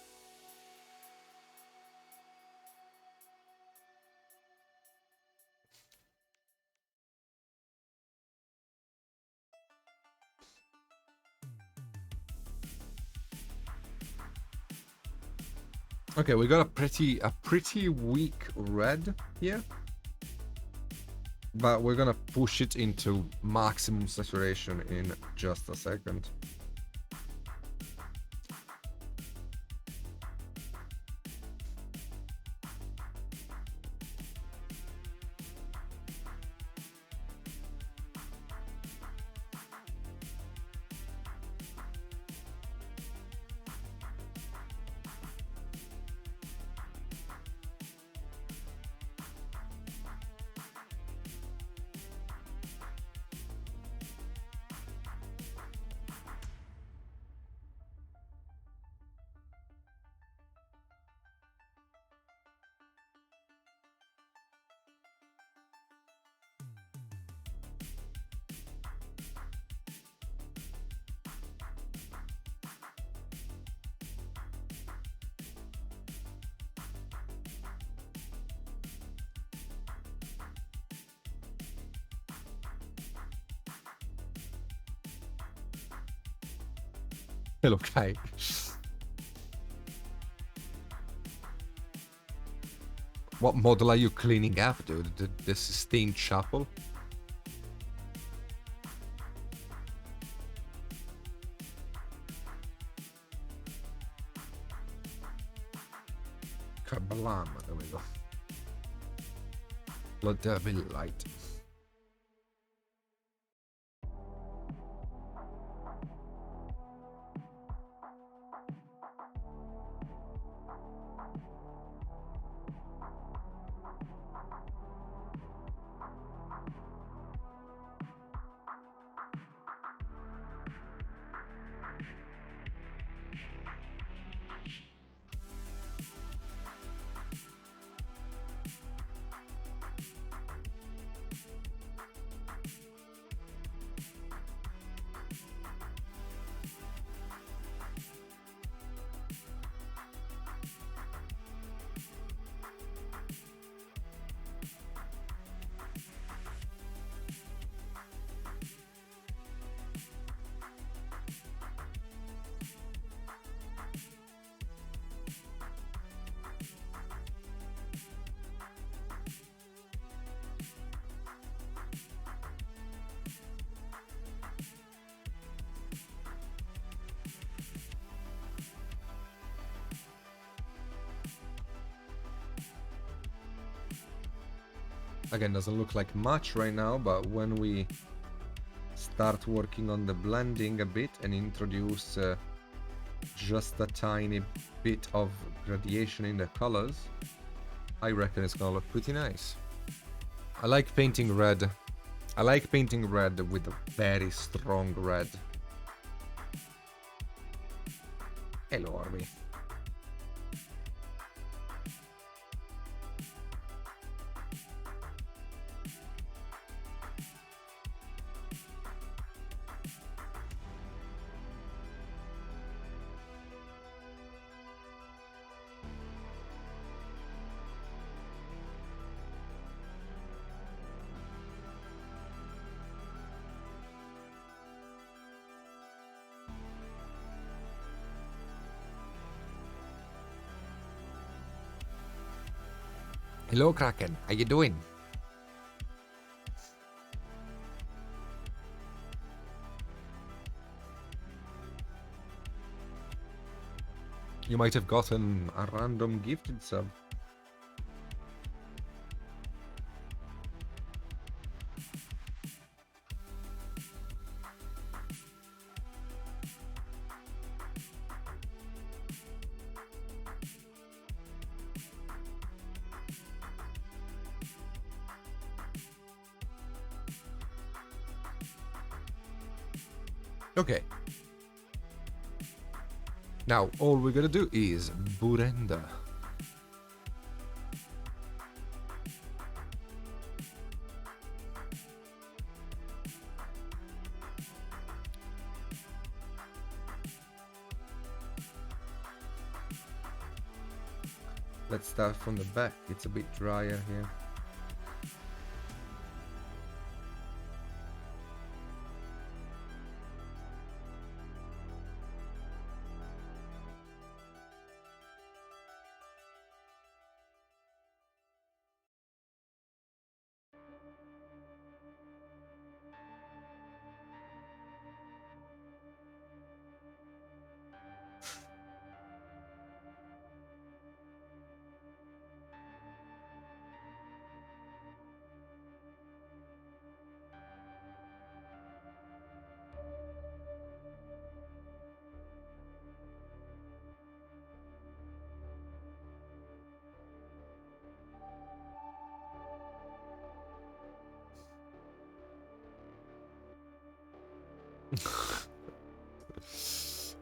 Okay, we got a pretty weak red here, but we're gonna push it into maximum saturation in just a second. Hello, Kai. What model are you cleaning up, dude? The Sistine Chapel? Kabbalam, there we go. Blood Devil Light. Again, doesn't look like much right now, but when we start working on the blending a bit and introduce just a tiny bit of gradation in the colors, I reckon it's gonna look pretty nice. I like painting red. I like painting red with a very strong red. Hello, Army. Hello, Kraken. How you doing? You might have gotten a random gifted sub. Okay. Now, all we're gonna do is Burenda. Let's start from the back. It's a bit drier here.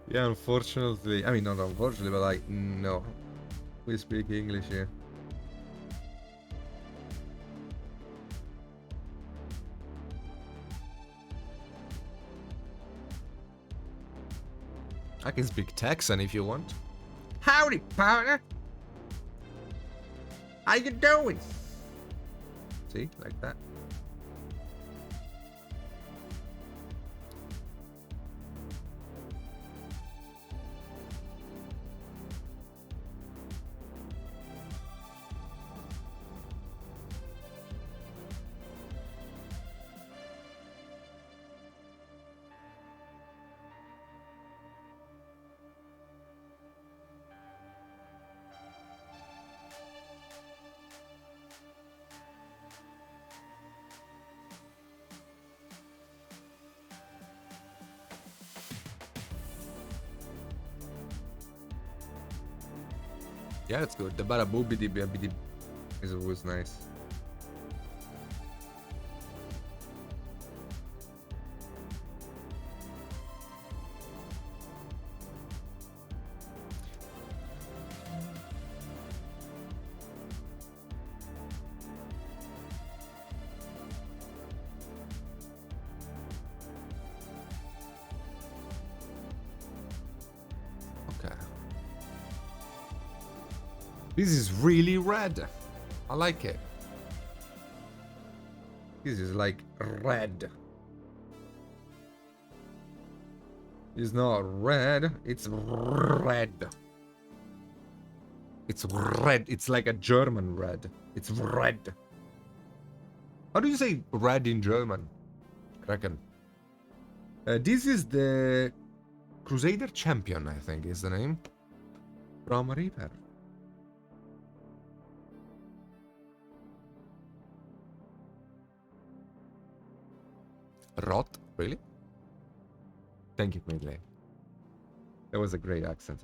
Yeah, unfortunately. I mean, not unfortunately, but like, no. We speak English here. I can speak Texan if you want. Howdy, partner. How you doing? See, like that. Yeah, it's good. The baraboobidi babidi is always nice. Okay. This is really red. I like it. This is like red. It's not red, it's red. It's red. It's like a German red. It's red. How do you say red in German? I reckon. This is the Crusader Champion, I think is the name. From Reaper. Rot? Really? Thank you, Midley. That was a great accent.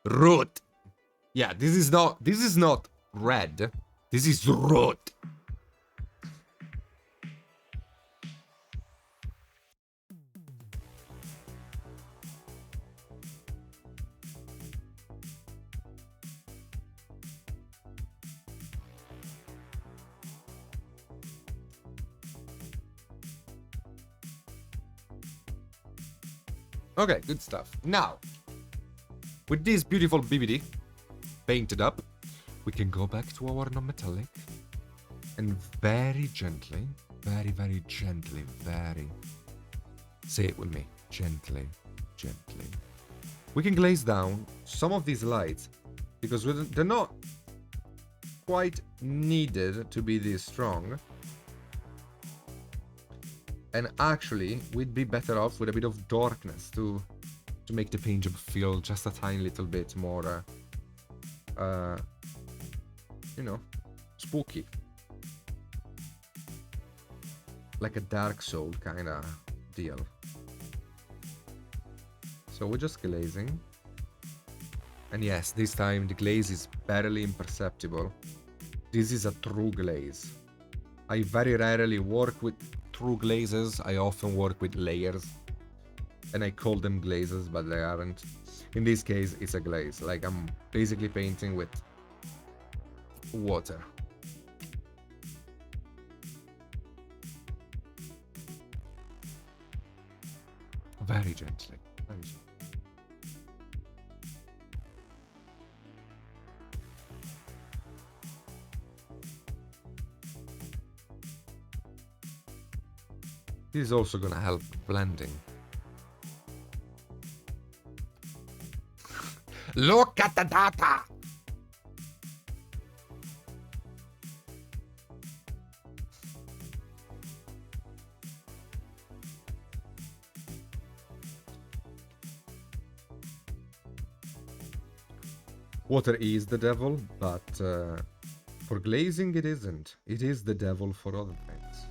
Rot. Yeah, this is not red. This is rot. Okay, good stuff. Now, with this beautiful BBD painted up, we can go back to our non-metallic and very gently, very gently, say it with me, gently, we can glaze down some of these lights because they're not quite needed to be this strong. And actually, we'd be better off with a bit of darkness to make the paint job feel just a tiny little bit more, you know, spooky. Like a Dark Soul kind of deal. So we're just glazing. And yes, this time the glaze is barely imperceptible. This is a true glaze. I very rarely work with true glazes, I often work with layers. And I call them glazes, but they aren't. In this case, it's a glaze. Like, I'm basically painting with water. Very gently. Very gently. This is also gonna help blending. Look at the data! Water is the devil, but for glazing it isn't. It is the devil for other things.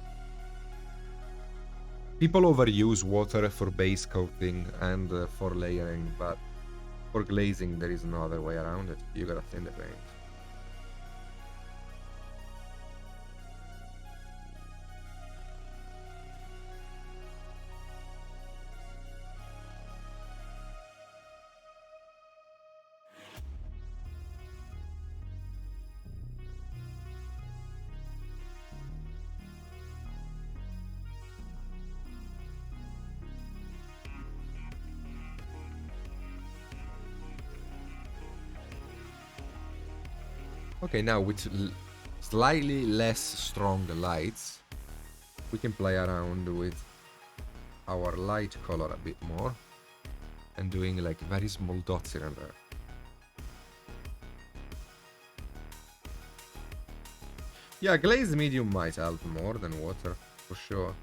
People overuse water for base coating and for layering, but for glazing there is no other way around it. You gotta thin the paint. Okay, now with slightly less strong lights, we can play around with our light color a bit more and doing like very small dots here and there. Yeah, glazed medium might help more than water, for sure.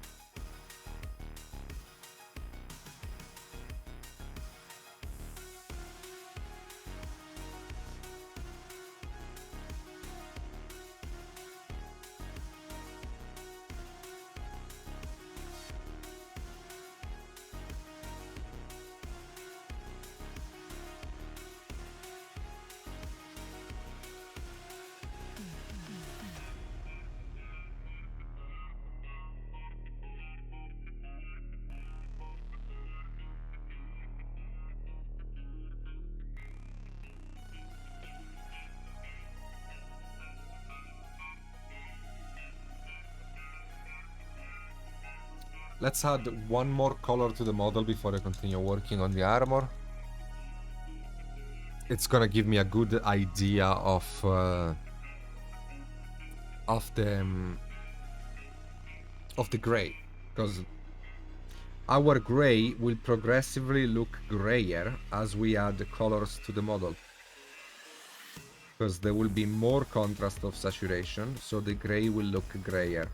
Let's add one more color to the model before I continue working on the armor. It's gonna give me a good idea of the gray, because our gray will progressively look grayer as we add the colors to the model, because there will be more contrast of saturation, so the gray will look grayer.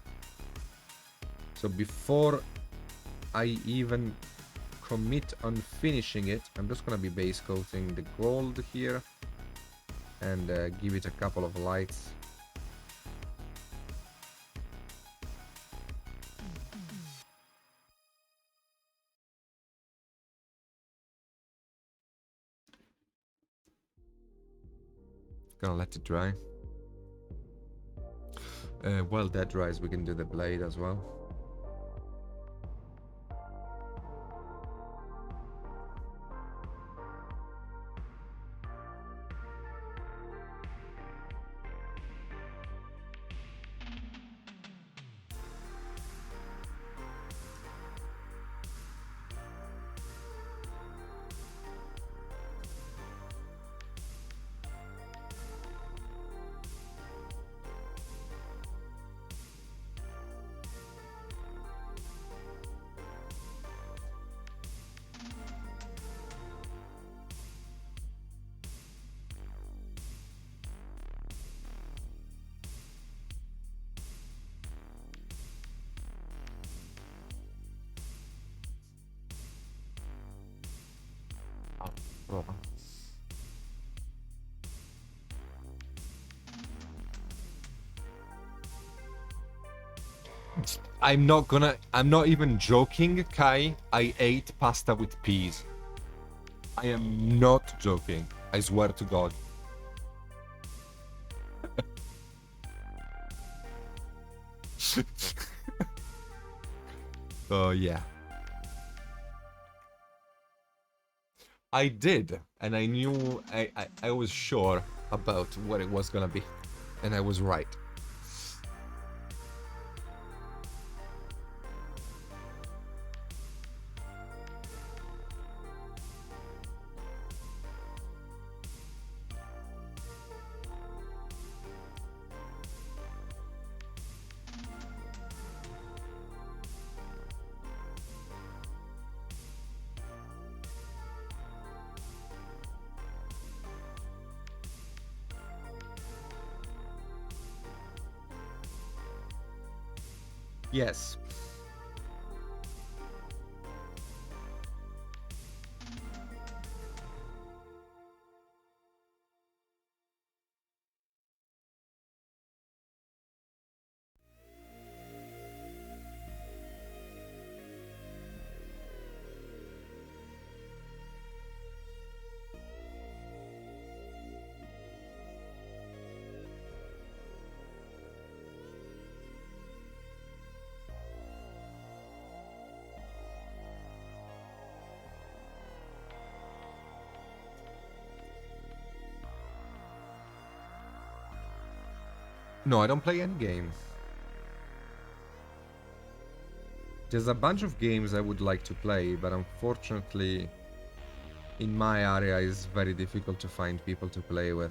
So before I even commit on finishing it, I'm just gonna be base coating the gold here and give it a couple of lights. Gonna let it dry. While that dries, we can do the blade as well. Oh. I'm not even joking, Kai. I ate pasta with peas. I am not joking. I swear to God. So yeah. I did, and I knew, I was sure about what it was gonna be, and I was right. Yes. No, I don't play any games. There's a bunch of games I would like to play, but unfortunately, in my area, it's very difficult to find people to play with.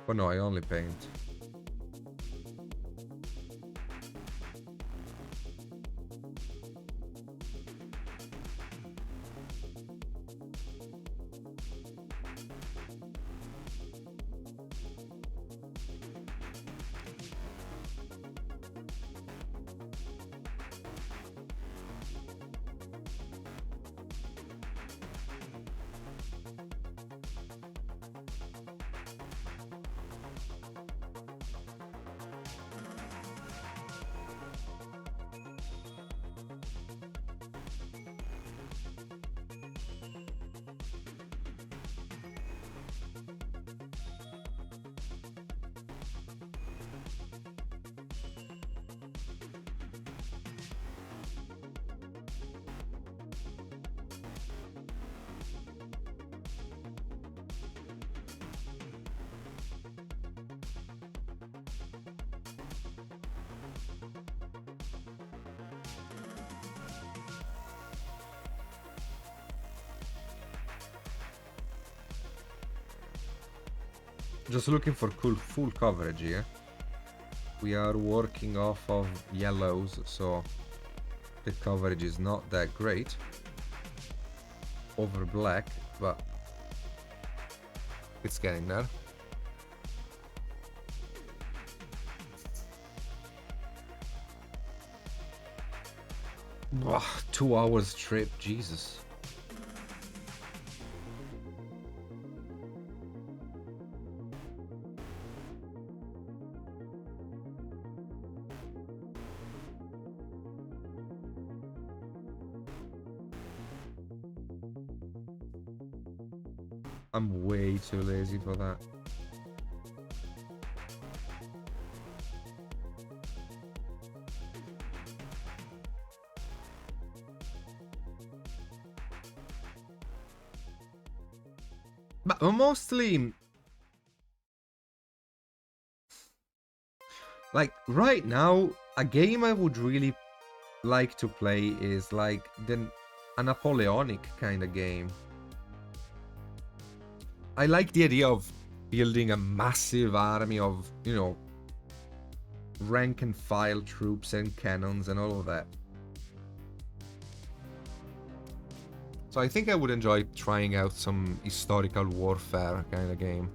But no, I only paint. Just looking for cool full coverage here. We are working off of yellows, so the coverage is not that great over black, but it's getting there. Wow, 2 hours trip, Jesus. I'm way too lazy for that. But mostly, like right now, a game I would really like to play is like a Napoleonic kind of game. I like the idea of building a massive army of, you know, rank and file troops and cannons and all of that. So I think I would enjoy trying out some historical warfare kind of game.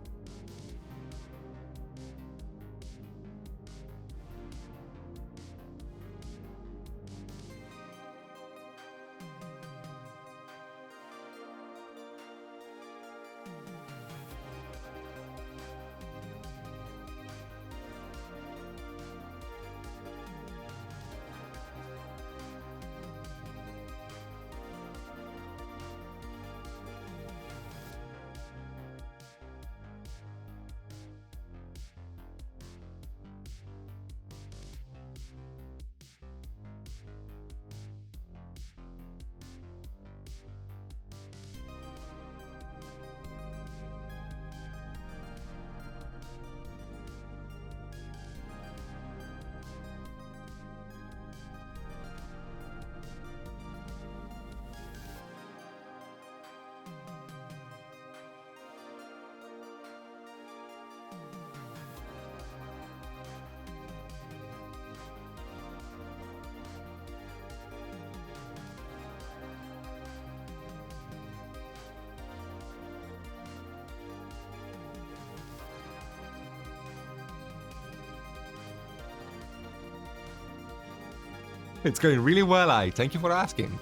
It's going really well, I. Thank you for asking.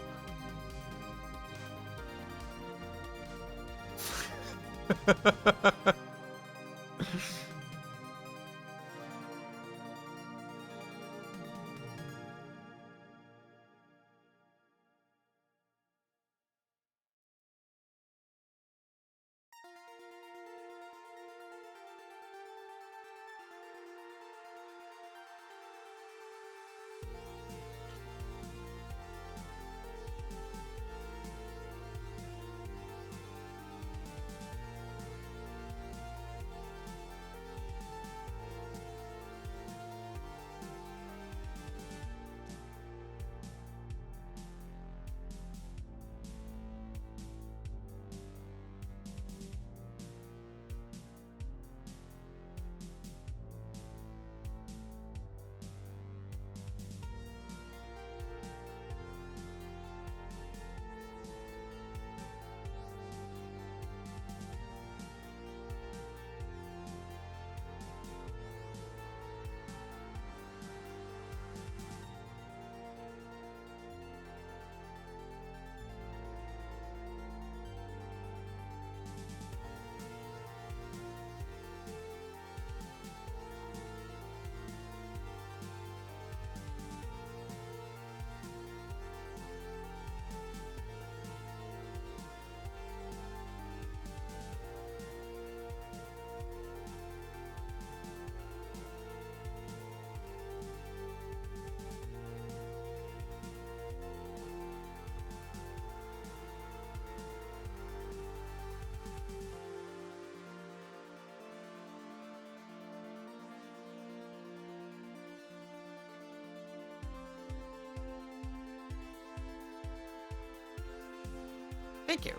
Thank you.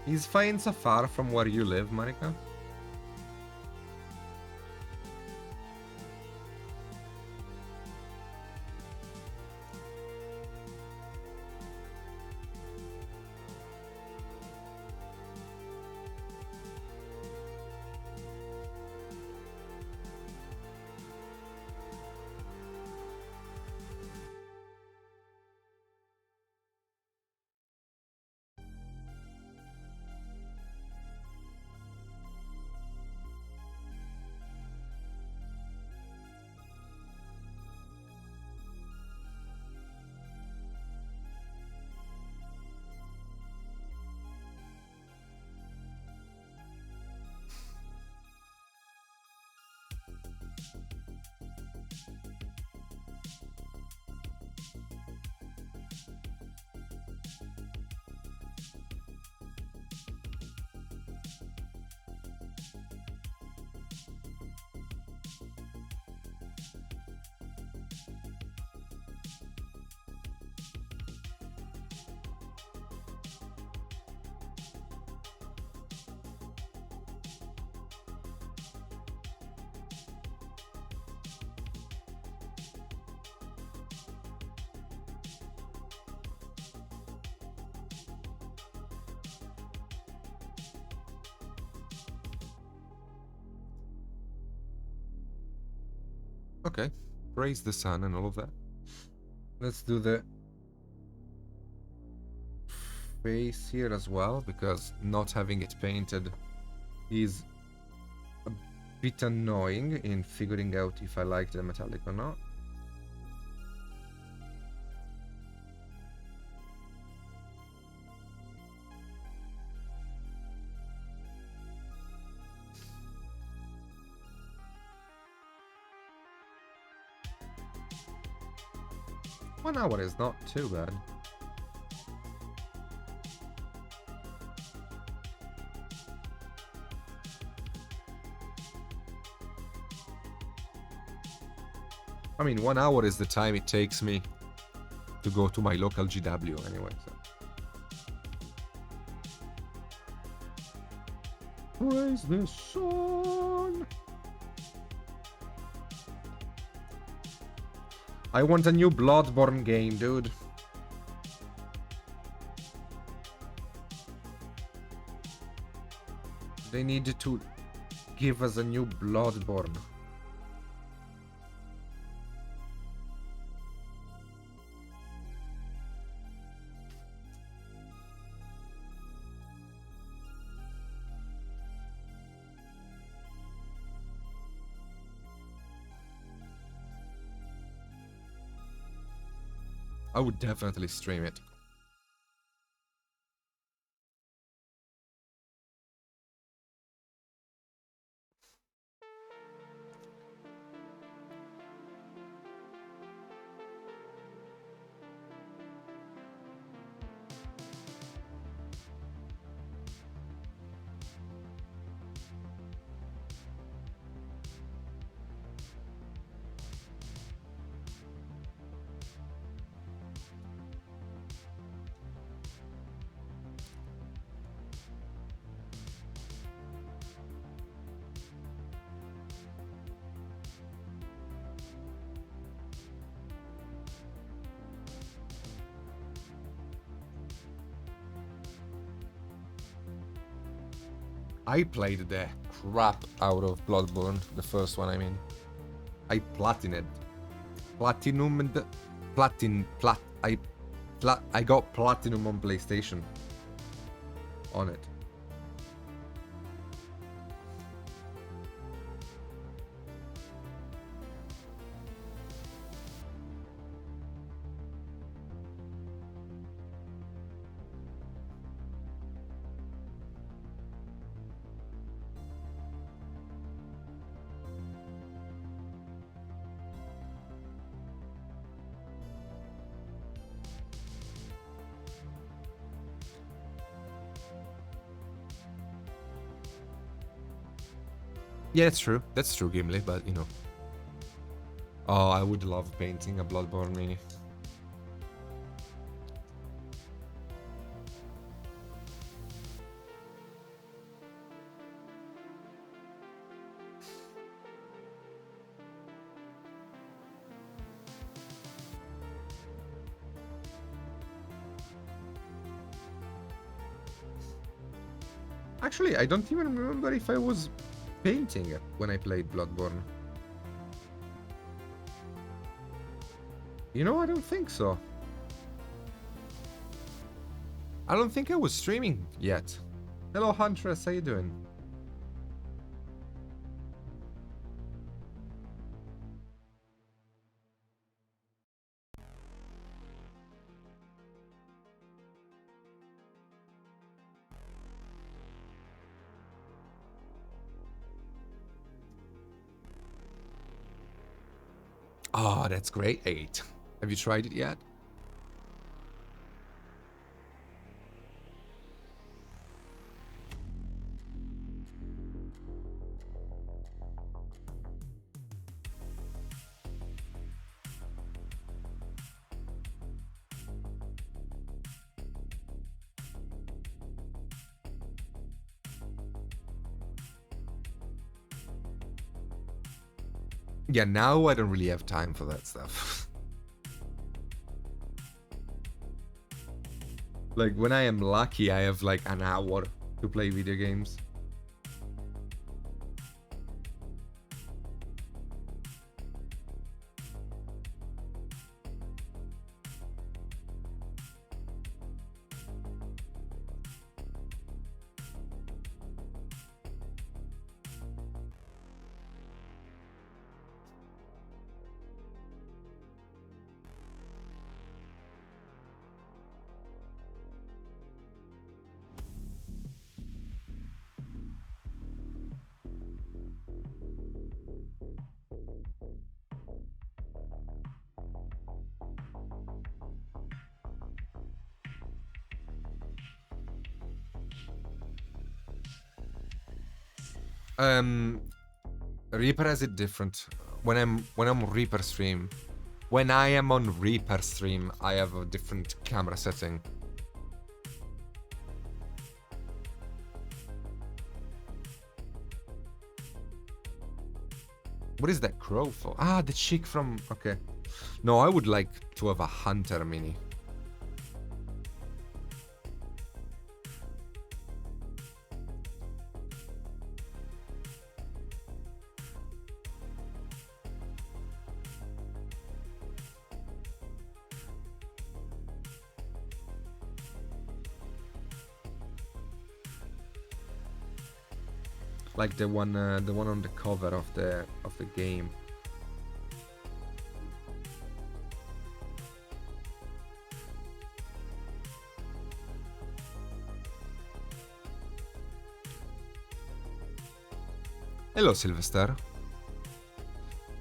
Is Faenza far from where you live, Marika? Okay. Praise the sun and all of that. Let's do the face here as well, because not having it painted is a bit annoying in figuring out if I like the metallic or not. One hour is not too bad. I mean, 1 hour is the time it takes me to go to my local GW anyway, so. Praise the sun! I want a new Bloodborne game, dude. They need to give us a new Bloodborne. I would definitely stream it. I played the crap out of Bloodborne, the first one, I mean. I platinumed. I got platinum on PlayStation. On it. Yeah, it's true. That's true, Gimli, but you know. Oh, I would love painting a Bloodborne mini. Actually, I don't even remember if I was painting it when I played Bloodborne. You know, I don't think so. I don't think I was streaming yet. Hello, Huntress, how you doing? Oh, that's great. 8. Have you tried it yet? Yeah, now I don't really have time for that stuff. Like, when I am lucky, I have like an hour to play video games. Reaper has it different. When I'm Reaper stream, when I am on Reaper stream, I have a different camera setting. What is that crow for? Ah, the chick from... Okay. No, I would like to have a hunter mini. Like the one on the cover of the game. Hello, Sylvester.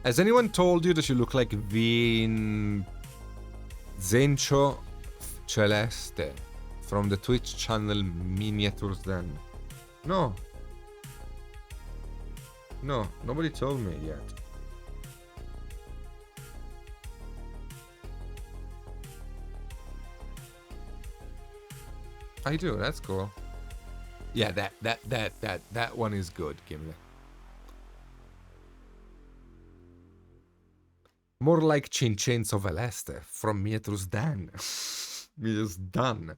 Has anyone told you that you look like Vincenzo Celeste from the Twitch channel Miniatures Then? No. No, nobody told me yet. I do, that's cool. Yeah, that one is good, Gimli. More like Cincenzo Veleste from Miniatures Dan. Miniatures Dan.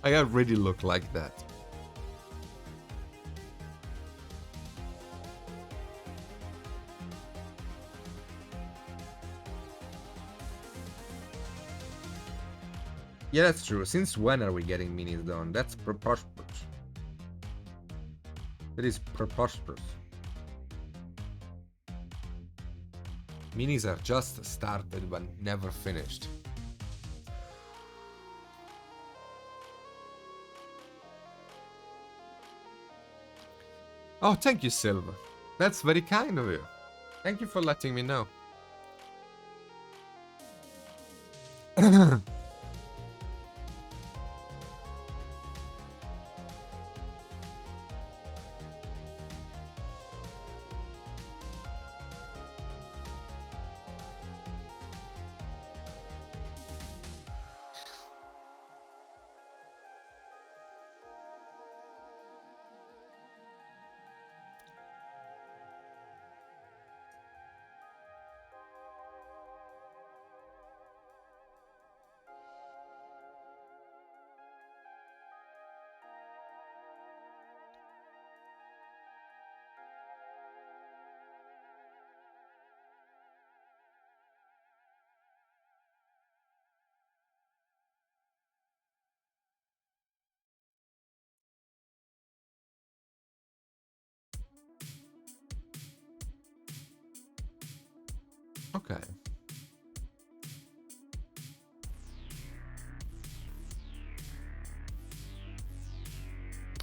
I already look like that. Yeah, that's true. Since when are we getting minis done? That's preposterous. That is preposterous. Minis are just started but never finished. Oh, thank you, Silva. That's very kind of you. Thank you for letting me know. Okay.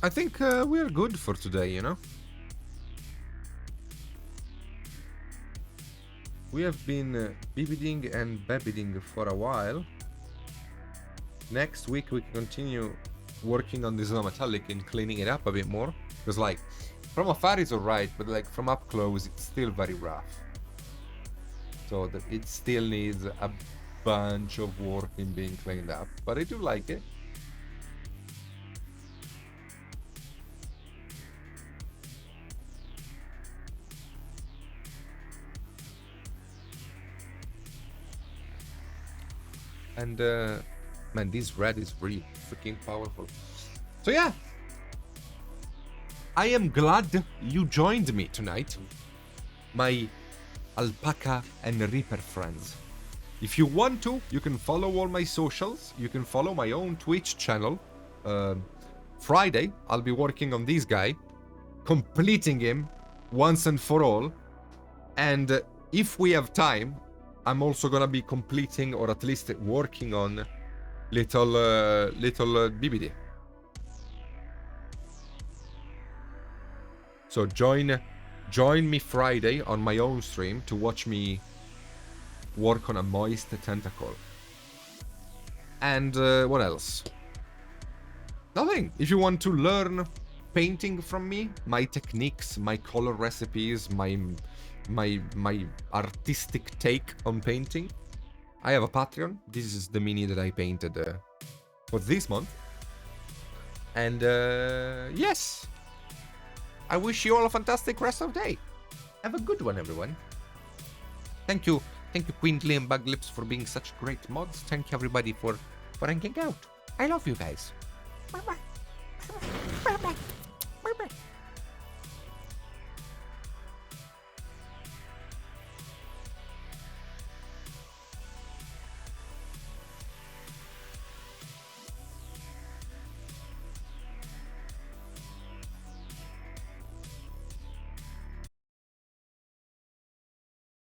I think we're good for today, you know? We have been bibbiding and babbiding for a while. Next week we continue working on this metallic and cleaning it up a bit more. Because like, from afar it's alright, but like from up close it's still very rough. So that it still needs a bunch of work in being cleaned up. But I do like it. And man, this red is really freaking powerful. So yeah, I am glad you joined me tonight, my alpaca and reaper friends. If you want to, you can follow all my socials. You can follow my own Twitch channel. Friday, I'll be working on this guy, completing him once and for all. And if we have time, I'm also gonna be completing, or at least working on, little BBD. So join me Friday on my own stream to watch me work on a moist tentacle. And what else? Nothing. If you want to learn painting from me, my techniques, my color recipes, my artistic take on painting, I have a Patreon. This is the mini that I painted for this month. And yes, I wish you all a fantastic rest of the day. Have a good one, everyone. Thank you, Quindly and Buglips, for being such great mods. Thank you, everybody, for hanging out. I love you guys. Bye-bye. Bye-bye.